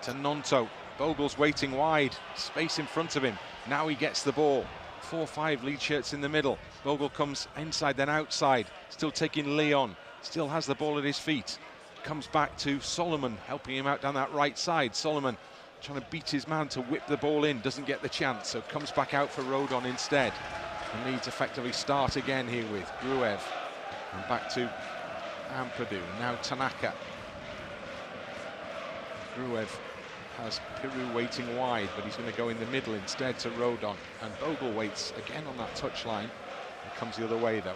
to Gnonto. Bogle's waiting wide. Space in front of him. Now he gets the ball. 4-5 Leeds shirts in the middle. Bogle comes inside then outside. Still taking Leigh on. Still has the ball at his feet. Comes back to Solomon, helping him out down that right side. Solomon trying to beat his man to whip the ball in. Doesn't get the chance, so comes back out for Rodon instead. And Leeds effectively start again here with Gruev. And back to Ampadu. Now Tanaka. Gruev has Piroe waiting wide, but he's going to go in the middle instead to Rodon. And Bogle waits again on that touchline. It comes the other way though.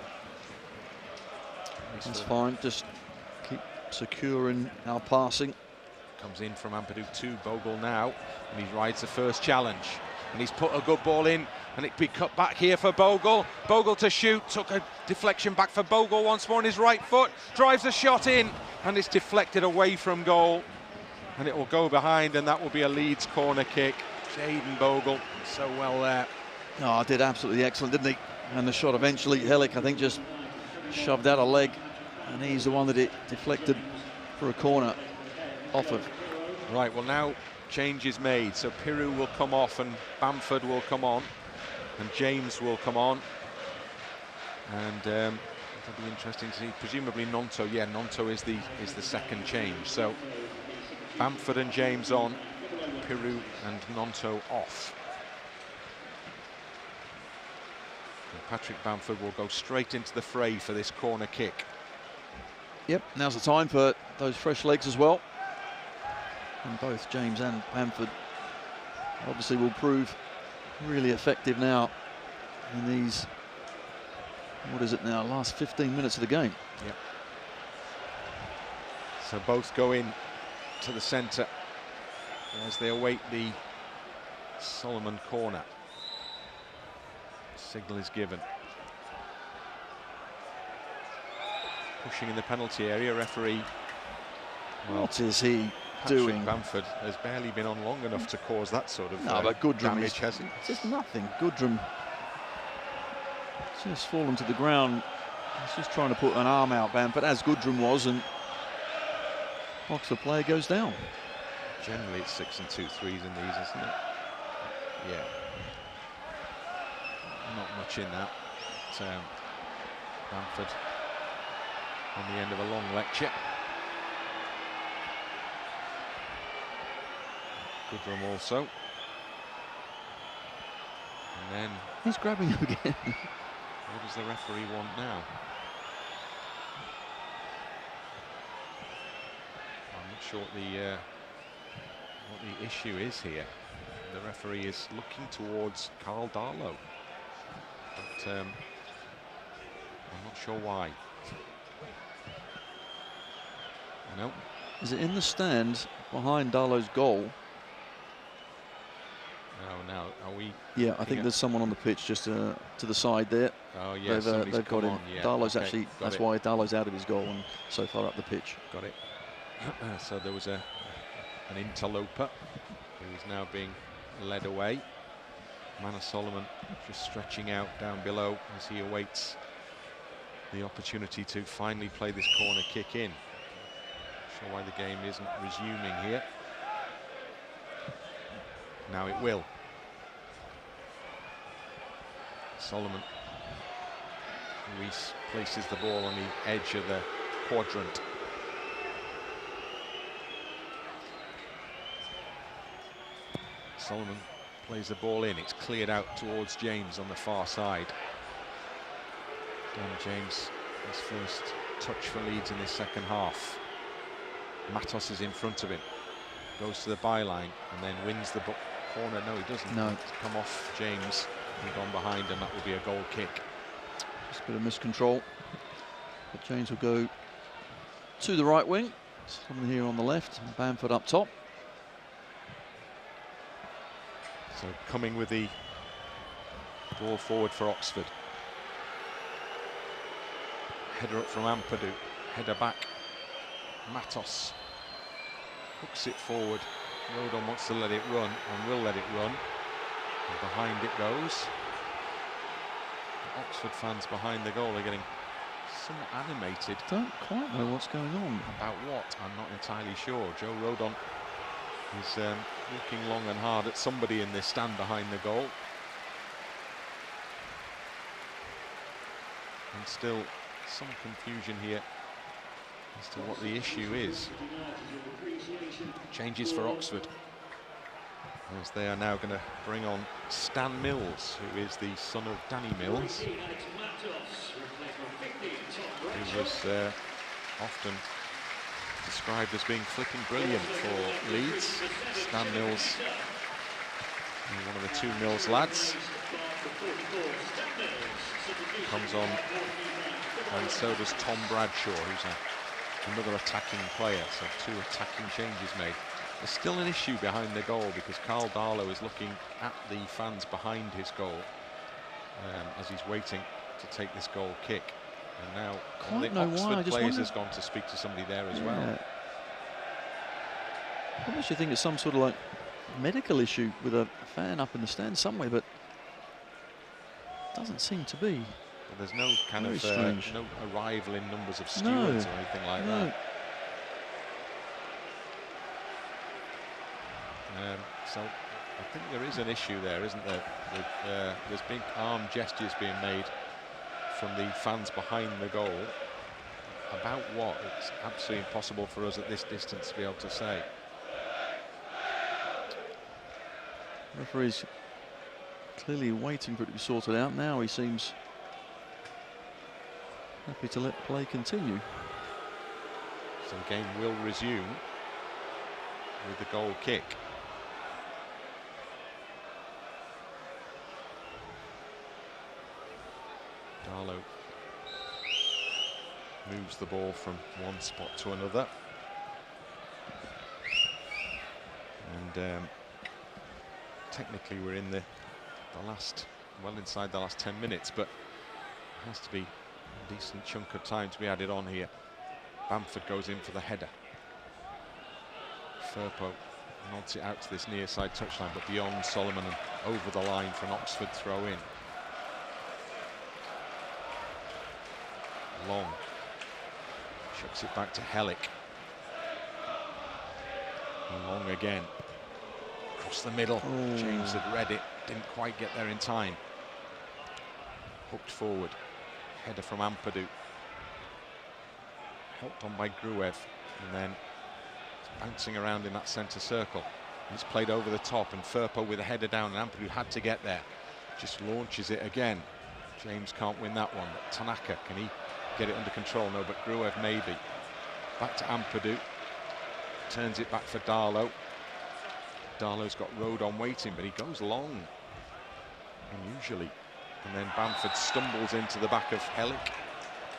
That's fine, just keep secure in our passing. Comes in from Ampadu to Bogle now, and he rides the first challenge. And he's put a good ball in, and it be cut back here for Bogle. Bogle to shoot, took a deflection back for Bogle once more on his right foot, drives the shot in, and it's deflected away from goal. And it will go behind, and that will be a Leeds corner kick. Jaden Bogle, so well there. Oh, did absolutely excellent, didn't he? And the shot eventually, Helik, I think, just shoved out a leg, and he's the one that it deflected for a corner off of. Right, well now change is made, so Piroe will come off and Bamford will come on and James will come on, and that'll be interesting to see. Presumably Gnonto, yeah, Gnonto is the second change, so Bamford and James on, Piroe and Gnonto off. And Patrick Bamford will go straight into the fray for this corner kick. Yep, now's the time for those fresh legs as well. And both James and Bamford obviously will prove really effective now in these, what is it now, last 15 minutes of the game. Yep. So both go in to the centre as they await the Solomon corner. Signal is given. Pushing in the penalty area, referee. Well, what is he Patrick doing? Bamford has barely been on long enough to cause that sort of but Goodrham damage, has he? It's just nothing. Goodrham just fallen to the ground. He's just trying to put an arm out, Bamford, as Goodrham was, and Oxford player goes down. Generally it's 6 and 2 threes in these, isn't it? Yeah. Not much in that. Bamford on the end of a long lecture. Goodrham also. And then he's grabbing him again. What does the referee want now? I'm not sure what the issue is here. The referee is looking towards Carl Darlow, but I'm not sure why. No. Is it in the stand behind Darlow's goal? Yeah, I think there's someone on the pitch just to the side there. Oh yeah, they've got him. on, yeah. Darlow's Okay, actually, that's why Darlow's out of his goal and so far up the pitch. Got it. So there was an interloper who is now being led away. Manor Solomon just stretching out down below as he awaits the opportunity to finally play this corner kick in. Not sure why the game isn't resuming here. Now it will. Solomon places the ball on the edge of the quadrant. Solomon plays the ball in. It's cleared out towards James on the far side. And James, his first touch for Leeds in this second half. Matos is in front of him. Goes to the byline and then wins the corner. No, he doesn't. No. It's come off James and gone behind, and that will be a goal kick. Just a bit of miscontrol. But James will go to the right wing. Someone here on the left, and Bamford up top. So Cumming with the ball forward for Oxford. Header up from Ampadu. Header back. Matos hooks it forward. Rodon wants to let it run and will let it run. And behind it goes. The Oxford fans behind the goal are getting somewhat animated. Don't quite know what's going on. About what? I'm not entirely sure. Joe Rodon is looking long and hard at somebody in this stand behind the goal. And still some confusion here as to what the issue is. Changes for Oxford, as they are now going to bring on Stan Mills, who is the son of Danny Mills, who was often described as being flipping brilliant for Leeds. Stan Mills, one of the two Mills lads, comes on, and so does Tom Bradshaw, who's another attacking player. So 2 attacking changes made. There's still an issue behind the goal because Carl Darlow is looking at the fans behind his goal as he's waiting to take this goal kick. And now the Oxford players has gone to speak to somebody there as well. I actually think it's some sort of like medical issue with a fan up in the stand somewhere, but doesn't seem to be. But there's no kind of no arrival in numbers of stewards or anything like that. So I think there is an issue there, isn't there? With, there's big arm gestures being made from the fans behind the goal. About what? It's absolutely impossible for us at this distance to be able to say. Referee's clearly waiting for it to be sorted out. Now he seems happy to let play continue. So the game will resume with the goal kick. Darlow moves the ball from one spot to another. And technically we're in the last, well inside the last 10 minutes, but it has to be a decent chunk of time to be added on here. Bamford goes in for the header. Firpo nods it out to this near side touchline, but beyond Solomon and over the line for an Oxford throw in. Long chucks it back to Helik. And Long again. Across the middle. Oh. James had read it, didn't quite get there in time. Hooked forward. Header from Ampadu. Helped on by Gruev. And then bouncing around in that centre circle. It's played over the top, and Firpo with a header down, and Ampadu had to get there. Just launches it again. James can't win that one. But Tanaka, can he get it under control? No, but Gruev maybe. Back to Ampadu. Turns it back for Darlow. Darlow's got Rodon waiting, but he goes long, unusually. And then Bamford stumbles into the back of Helik,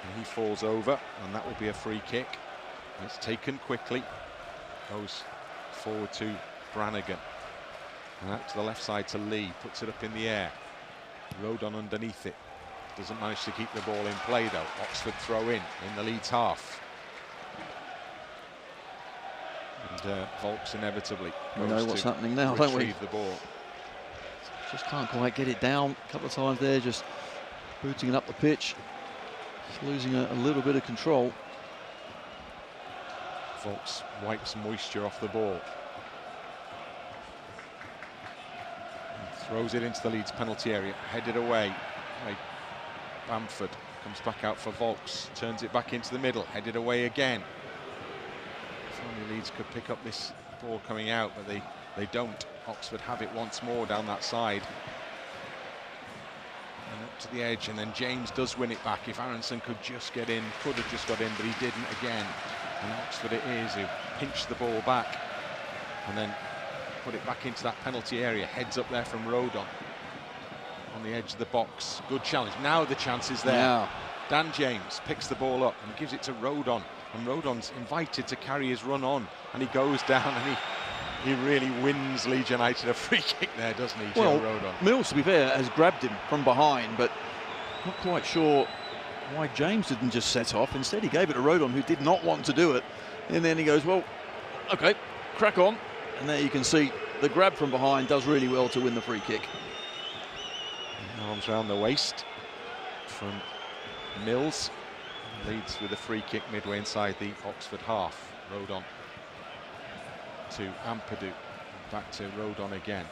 and he falls over, and that will be a free kick. And it's taken quickly. Goes forward to Brannagan. And out to the left side to Leigh, puts it up in the air. Rodon underneath it. Doesn't manage to keep the ball in play though. Oxford throw in the Leeds half. And Vaulks inevitably we know what's happening now, don't we? Retrieve the ball. Just can't quite get it down. A couple of times there, just booting it up the pitch. Just losing a little bit of control. Vaulks wipes moisture off the ball. And throws it into the Leeds penalty area, headed away. Bamford comes back out for Vaulks, turns it back into the middle, headed away again. If only Leeds could pick up this ball coming out, but they don't. Oxford have it once more down that side. And up to the edge, and then James does win it back. If Aaronson could just get in, could have just got in, but he didn't again. And Oxford it is who pinched the ball back and then put it back into that penalty area. Heads up there from Rodon on the edge of the box. Good challenge. Now the chance is there. Yeah. Dan James picks the ball up and gives it to Rodon. And Rodon's invited to carry his run on. And he goes down and he really wins Leeds United a free kick there, doesn't he, well, Joe Rodon? Mills, to be fair, has grabbed him from behind, but not quite sure why James didn't just set off. Instead, he gave it to Rodon, who did not want to do it. And then he goes, well, OK, crack on. And there you can see the grab from behind does really well to win the free kick. Arms round the waist from Mills. Leeds with a free kick midway inside the Oxford half. Rodon to Ampadu. Back to Rodon again.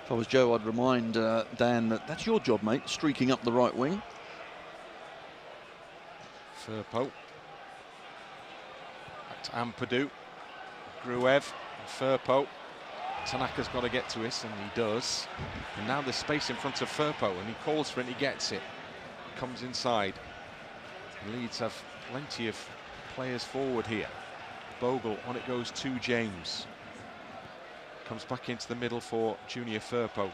If I was Joe, I'd remind Dan that that's your job, mate, streaking up the right wing. Firpo. Back to Ampadu. Gruev. Firpo. Tanaka's got to get to it, and he does. And now there's space in front of Firpo, and he calls for it, and he gets it. Comes inside. Leeds have plenty of players forward here. Bogle, on it goes to James. Comes back into the middle for Junior Firpo.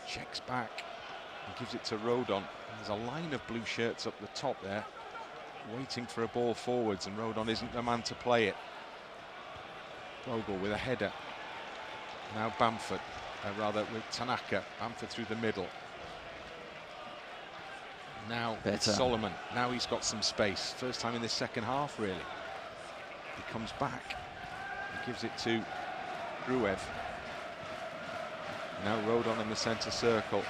Checks back and gives it to Rodon. There's a line of blue shirts up the top there, waiting for a ball forwards, and Rodon isn't the man to play it. Bogle with a header. Now Bamford, rather with Tanaka. Bamford through the middle. Now it's Solomon. Now he's got some space. First time in the second half, really. He comes back. He gives it to Gruev. Now Rodon in the centre circle.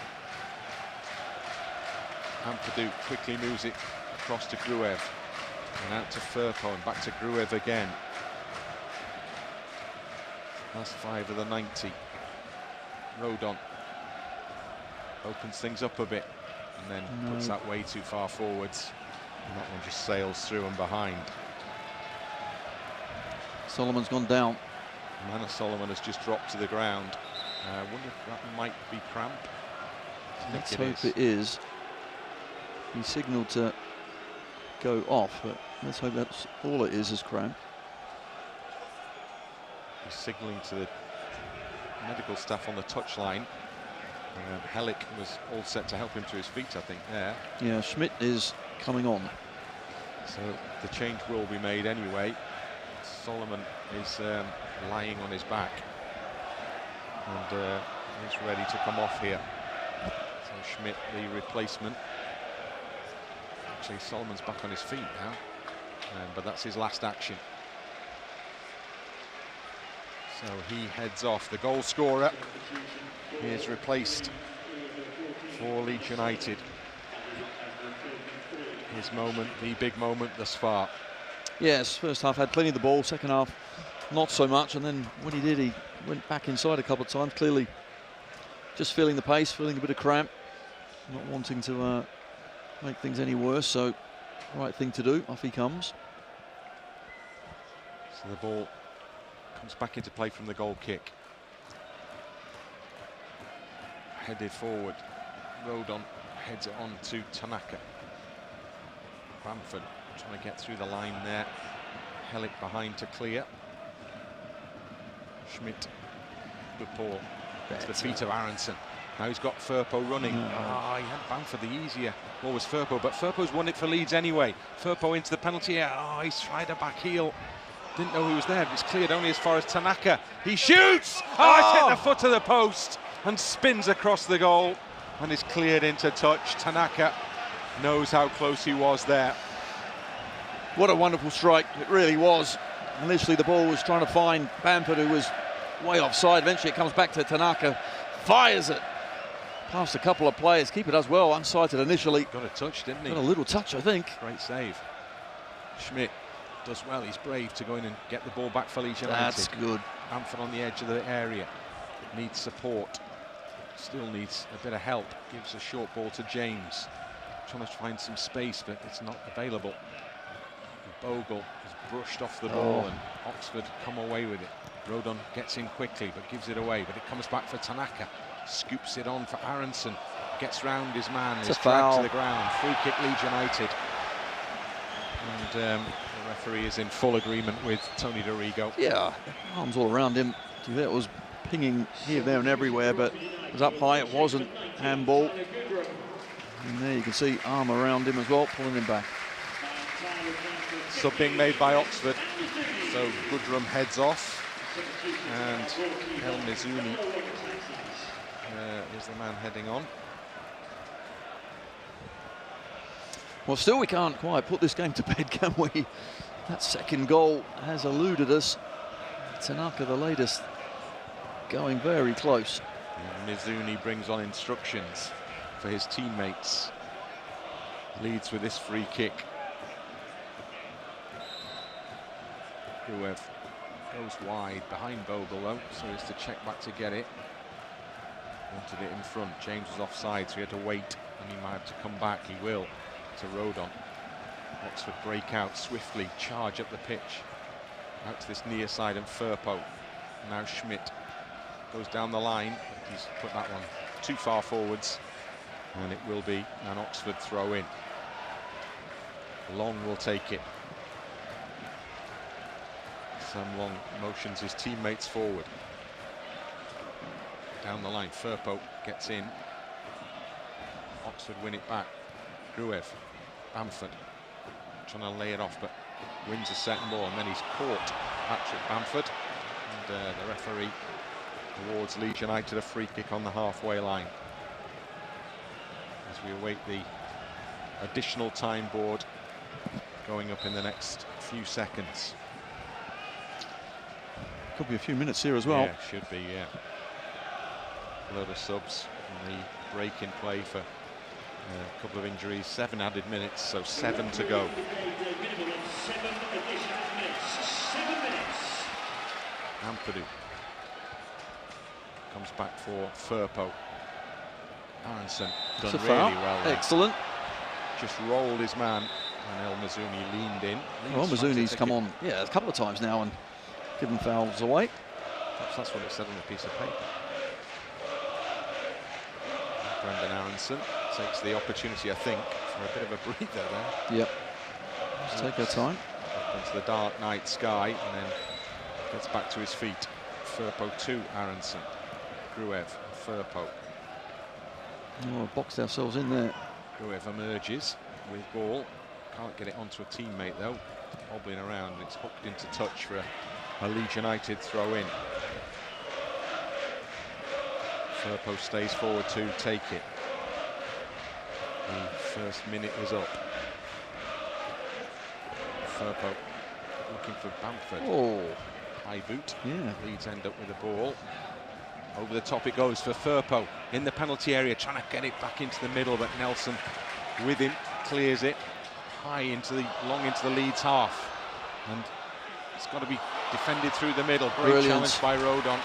Ampadu quickly moves it across to Gruev. And out to Firpo and back to Gruev again. Last 5 of the 90. Rodon opens things up a bit and then puts that way too far forwards. And that one just sails through and behind. Solomon's gone down. Manos Solomon has just dropped to the ground. I wonder if that might be cramp. Let's hope it is. He signalled to go off, but let's hope that's all it is cramp. He's signalling to the medical staff on the touchline. Helik was all set to help him to his feet, I think, there. Yeah, Schmidt is coming on. So the change will be made anyway. Solomon is lying on his back. And he's ready to come off here. So Schmidt, the replacement. Actually, Solomon's back on his feet now. But that's his last action. So he heads off. The goal scorer is replaced for Leeds United. His moment, the big moment thus far. Yes, first half had plenty of the ball, second half not so much, and then when he did, he went back inside a couple of times, clearly just feeling the pace, feeling a bit of cramp, not wanting to make things any worse, so right thing to do, off he comes. So the ball comes back into play from the goal kick. Headed forward. Rodon heads it on to Tanaka. Bamford trying to get through the line there. Helik behind to clear. Schmidt. Good ball. To the feet of Aaronson. Now he's got Firpo running. He had Bamford the easier. Ball was Firpo, but Firpo's won it for Leeds anyway. Firpo into the penalty area. He's tried a back heel. Didn't know who was there, but it's cleared only as far as Tanaka. He shoots! Oh, it's hit the foot of the post and spins across the goal and is cleared into touch. Tanaka knows how close he was there. What a wonderful strike, it really was. Initially the ball was trying to find Bamford, who was way offside. Eventually it comes back to Tanaka, fires it past a couple of players. Keeper does well, unsighted initially. Got a touch, didn't he? Got a little touch, I think. Great save. Schmidt does well, he's brave to go in and get the ball back for Leeds United. That's good. Bamford on the edge of the area, needs support, still needs a bit of help. Gives a short ball to James, trying to find some space, but it's not available. Bogle is brushed off the ball and Oxford come away with it. Rodon gets in quickly but gives it away, but it comes back for Tanaka. Scoops it on for Aaronson, gets round his man, is dragged to the ground. Free kick Leeds United. And the referee is in full agreement with Tony Dorigo. Yeah, arms all around him. It was pinging here, there and everywhere, but it was up high, it wasn't handball. And there you can see arm around him as well, pulling him back. Sub being made by Oxford, so Goodrham heads off, and Mizouni is the man heading on. Well, still we can't quite put this game to bed, can we? That second goal has eluded us. Tanaka, the latest, going very close. And Mizouni brings on instructions for his teammates. Leeds with this free kick. Gruev goes wide behind Bogle though, so he has to check back to get it. Wanted it in front. James was offside, so he had to wait, and he might have to come back. He will to Rodon. Oxford break out swiftly, charge up the pitch. Out to this near side and Firpo. Now Schmidt goes down the line. He's put that one too far forwards, and it will be an Oxford throw in. Long will take it. Sam Long motions his teammates forward. Down the line, Firpo gets in. Oxford win it back. Gruev, Bamford, trying to lay it off, but wins a second ball, and then he's caught, Patrick Bamford. And the referee awards Leeds United a free kick on the halfway line. As we await the additional time board going up in the next few seconds. Could be a few minutes here as well. Yeah, should be, yeah. A load of subs and the break in play for a couple of injuries. 7 added minutes, so 7 to go. Ampadu comes back for Firpo. Aaronson done really well there. Excellent. Just rolled his man, and Mizouni leaned in. Well, Mizouni's come on, yeah, a couple of times now and given fouls away. Perhaps that's what it said on the piece of paper. Brendan Aaronson takes the opportunity, I think, for a bit of a breather there. Yep. Just take her time. Up into the dark night sky, and then gets back to his feet. Firpo to Aaronson. Gruev, Firpo. Oh, boxed ourselves in there. Gruev emerges with ball. Can't get it onto a teammate though. Hobbling around, and it's hooked into touch for a Leeds United throw in. Firpo stays forward to take it. The first minute is up. Firpo looking for Bamford. Oh, high boot. Yeah. Leeds end up with the ball. Over the top it goes for Firpo in the penalty area, trying to get it back into the middle, but Nelson with him clears it high into the long into the Leeds half, and it's got to be defended through the middle. Great challenge by Rodon.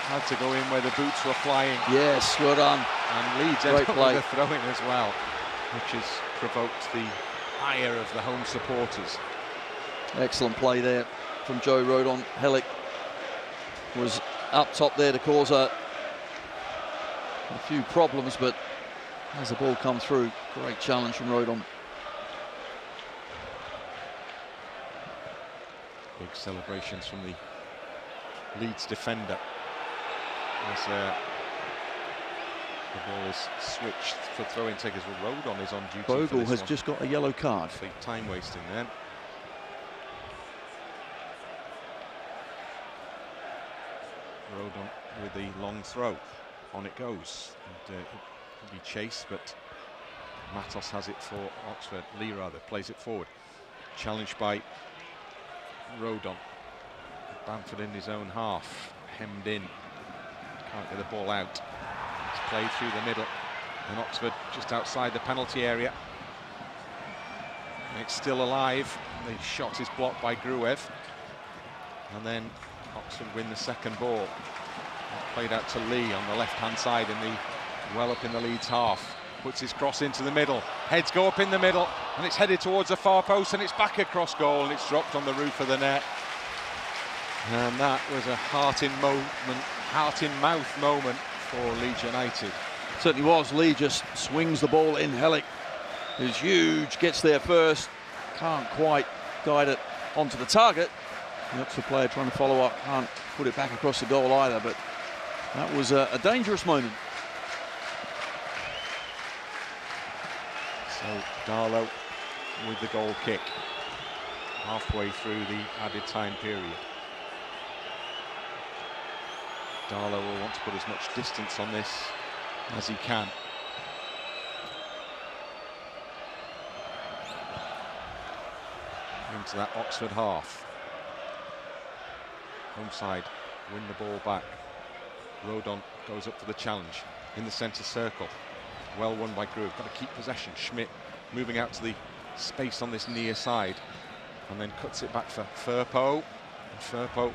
Had to go in where the boots were flying. Yes, well done. And Leeds end up with a throw-in as well, which has provoked the ire of the home supporters. Excellent play there from Joe Rodon. Helik was up top there to cause a few problems, but as the ball come through, great challenge from Rodon. Big celebrations from the Leeds defender as the ball is switched for throw-in takers. Well, Rodon is on duty. Bogle has just got a yellow card. Big time wasting there. Rodon with the long throw. On it goes. And, it can be chased, but Matos has it for Oxford. Leigh rather plays it forward. Challenged by Rodon. Bamford in his own half, hemmed in. Can't get the ball out. It's played through the middle. And Oxford just outside the penalty area. And it's still alive. The shot is blocked by Gruev. And then Oxford win the second ball. Played out to Leigh on the left-hand side in the well up in the Leeds half. Puts his cross into the middle. Heads go up in the middle, and it's headed towards the far post, and it's back across goal, and it's dropped on the roof of the net. And that was a heart-in-mouth moment for Leeds United. Certainly was. Leigh just swings the ball in. Helik is huge, gets there first, can't quite guide it onto the target. The Oxford player trying to follow up, can't put it back across the goal either, but that was a dangerous moment. So Darlow with the goal kick halfway through the added time period. Darlow will want to put as much distance on this as he can. Into that Oxford half. Home side win the ball back. Rodon goes up for the challenge in the centre circle. Well won by Gruev. Got to keep possession. Schmidt moving out to the space on this near side, and then cuts it back for Firpo. And Firpo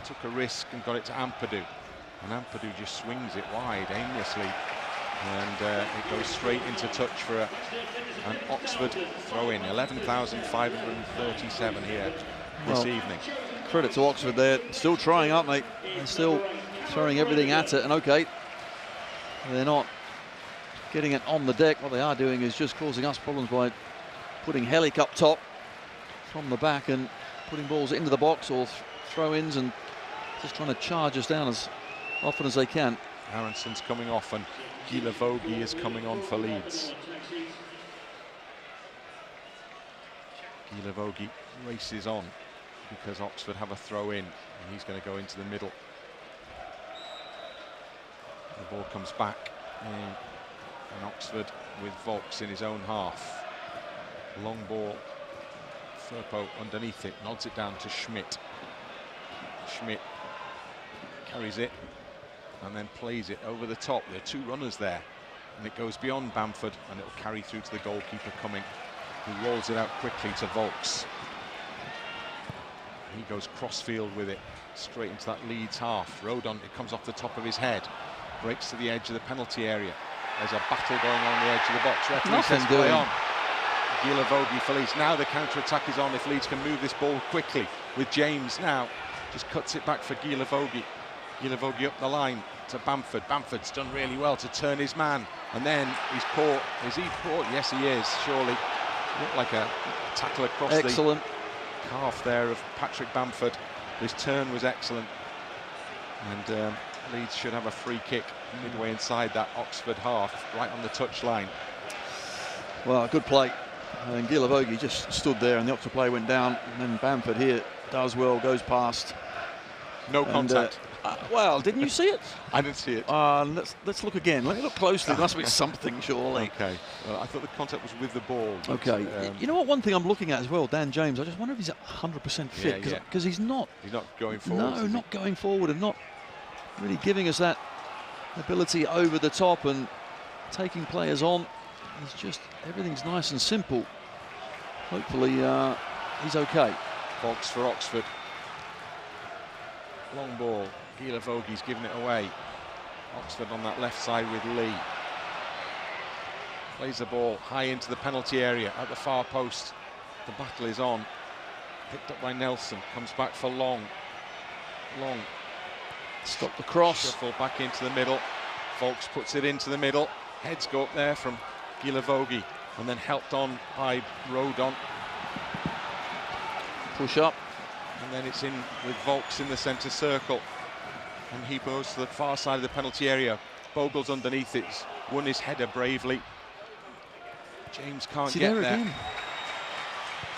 took a risk and got it to Ampadu. And Ampadu just swings it wide aimlessly, and it goes straight into touch for an Oxford throw-in. 11,537 here this evening. Credit to Oxford, they're still trying, aren't they? They're still throwing everything at it, and okay, they're not getting it on the deck. What they are doing is just causing us problems by putting Helik up top from the back and putting balls into the box or throw-ins, and just trying to charge us down as often as they can. Aaronson's coming off, and Guilavogui is coming on for Leeds. Guilavogui races on because Oxford have a throw in, and he's going to go into the middle. The ball comes back, and Oxford with Vaulks in his own half. Long ball, Firpo underneath it, nods it down to Schmidt. Schmidt carries it and then plays it over the top. There are two runners there, and it goes beyond Bamford, and it will carry through to the goalkeeper Cumming, who rolls it out quickly to Vaulks. He goes crossfield with it, straight into that Leeds half. Rodon, it comes off the top of his head, breaks to the edge of the penalty area. There's a battle going on the edge of the box. Referee says play on. Guilavogui for Leeds. Now the counter-attack is on if Leeds can move this ball quickly, with James now just cuts it back for Guilavogui. Guilavogui up the line to Bamford. Bamford's done really well to turn his man, and then he's caught. Is he caught? Yes, he is, surely. Looked like a tackle across the calf there of Patrick Bamford. His turn was excellent, and Leeds should have a free kick midway inside that Oxford half, right on the touchline. Well, good play. And Guilavogui just stood there, and the Oxford play went down, and then Bamford here does well, goes past. No contact. Well, didn't you see it? I didn't see it. Let's look again. Let me look closely. There must be something, surely. Okay. Well, I thought the contact was with the ball. But, okay. You know what? One thing I'm looking at as well, Dan James. I just wonder if he's 100% fit, because he's not. He's not going forward. No, not going forward, and not really giving us that ability over the top and taking players on. He's just, everything's nice and simple. Hopefully he's okay. Vaulks for Oxford. Long ball. Guilavoguy's giving it away. Oxford on that left side with Leigh. Plays the ball high into the penalty area at the far post. The battle is on. Picked up by Nelson. Comes back for Long. Long. Stop the cross. Shuffle back into the middle. Vaulks puts it into the middle. Heads go up there from Guilavogui, and then helped on by Rodon. Push up. And then it's in with Vaulks in the centre circle. And he goes to the far side of the penalty area. Bogle's underneath it. Won his header bravely. James can't get there. Again?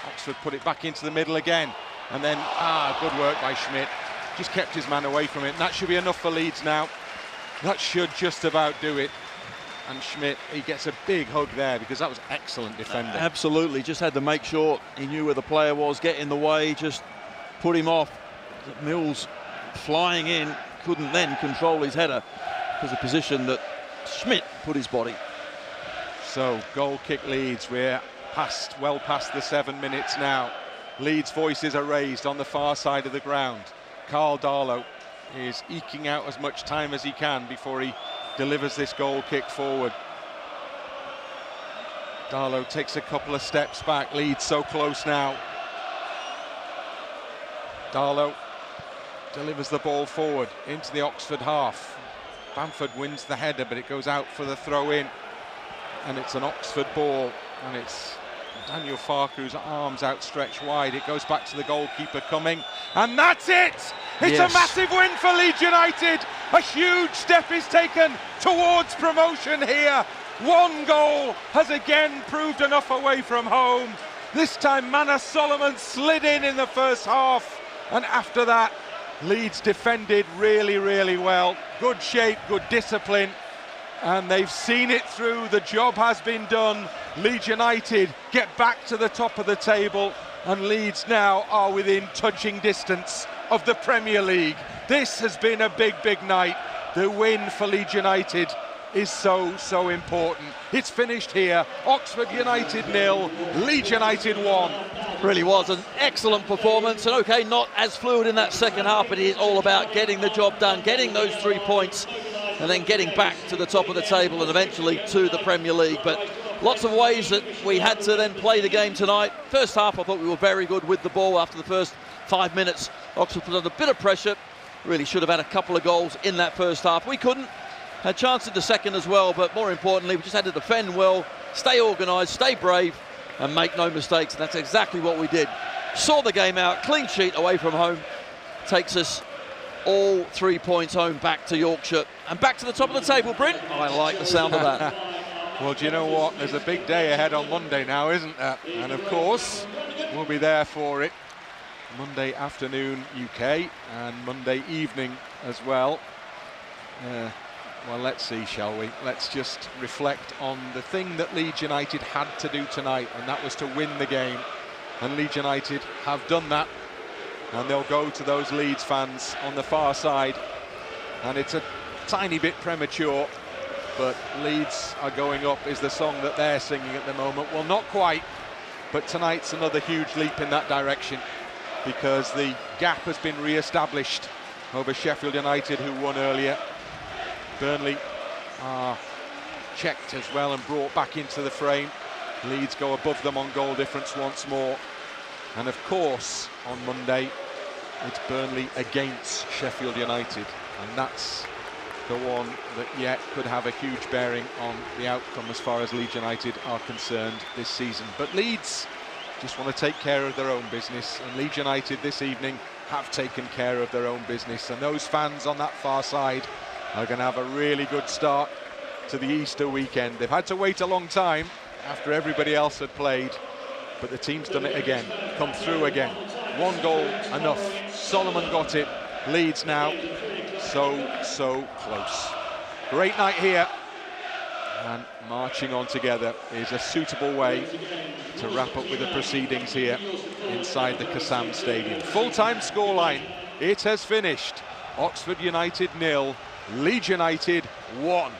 Oxford put it back into the middle again. And then, good work by Schmidt. He's kept his man away from it, and that should be enough for Leeds now. That should just about do it. And Schmidt, he gets a big hug there because that was excellent defending. Absolutely, just had to make sure he knew where the player was, get in the way, just put him off. Mills flying in, couldn't then control his header because the position that Schmidt put his body. So, goal kick Leeds. We're well past the 7 minutes now. Leeds' voices are raised on the far side of the ground. Carl Darlow is eking out as much time as he can before he delivers this goal kick forward. Darlow takes a couple of steps back. Leeds so close now. Darlow delivers the ball forward into the Oxford half. Bamford wins the header, but it goes out for the throw-in. And it's an Oxford ball, and it's Daniel Farku's arms outstretched wide. It goes back to the goalkeeper Cumming, and that's it! It's a massive win for Leeds United. A huge step is taken towards promotion here. One goal has again proved enough away from home. This time Manos Solomon slid in the first half, and after that Leeds defended really, really well. Good shape, good discipline, and they've seen it through. The job has been done. Leeds United get back to the top of the table, and Leeds now are within touching distance of the Premier League. This has been a big, big night. The win for Leeds United is so, so important. It's finished here. Oxford United 0, Leeds United 1. Really was an excellent performance, and okay, not as fluid in that second half, but it is all about getting the job done, getting those 3 points, and then getting back to the top of the table and eventually to the Premier League. But lots of ways that we had to then play the game tonight. First half, I thought we were very good with the ball. After the first 5 minutes, Oxford put under a bit of pressure. Really should have had a couple of goals in that first half. We couldn't. Had a chance in the second as well, but more importantly, we just had to defend well, stay organised, stay brave, and make no mistakes. And that's exactly what we did. Saw the game out, clean sheet away from home. Takes us all 3 points home back to Yorkshire and back to the top of the table, Bryn. I like the sound of that. Well, do you know what? There's a big day ahead on Monday now, isn't there? And of course, we'll be there for it. Monday afternoon UK and Monday evening as well. Well, let's see, shall we? Let's just reflect on the thing that Leeds United had to do tonight, and that was to win the game. And Leeds United have done that, and they'll go to those Leeds fans on the far side. And it's a tiny bit premature, but Leeds are going up is the song that they're singing at the moment. Well, not quite, but tonight's another huge leap in that direction, because the gap has been re-established over Sheffield United, who won earlier. Burnley are checked as well and brought back into the frame. Leeds go above them on goal difference once more. And of course, on Monday, it's Burnley against Sheffield United. And that's the one that could have a huge bearing on the outcome as far as Leeds United are concerned this season. But Leeds just want to take care of their own business, and Leeds United this evening have taken care of their own business. And those fans on that far side are going to have a really good start to the Easter weekend. They've had to wait a long time after everybody else had played, but the team's done it again, come through again. One goal enough. Solomon got it. Leeds now so close. Great night here, and marching on together is a suitable way to wrap up with the proceedings here inside the Kassam Stadium. Full-time scoreline, it has finished. Oxford United 0, Leeds United 1.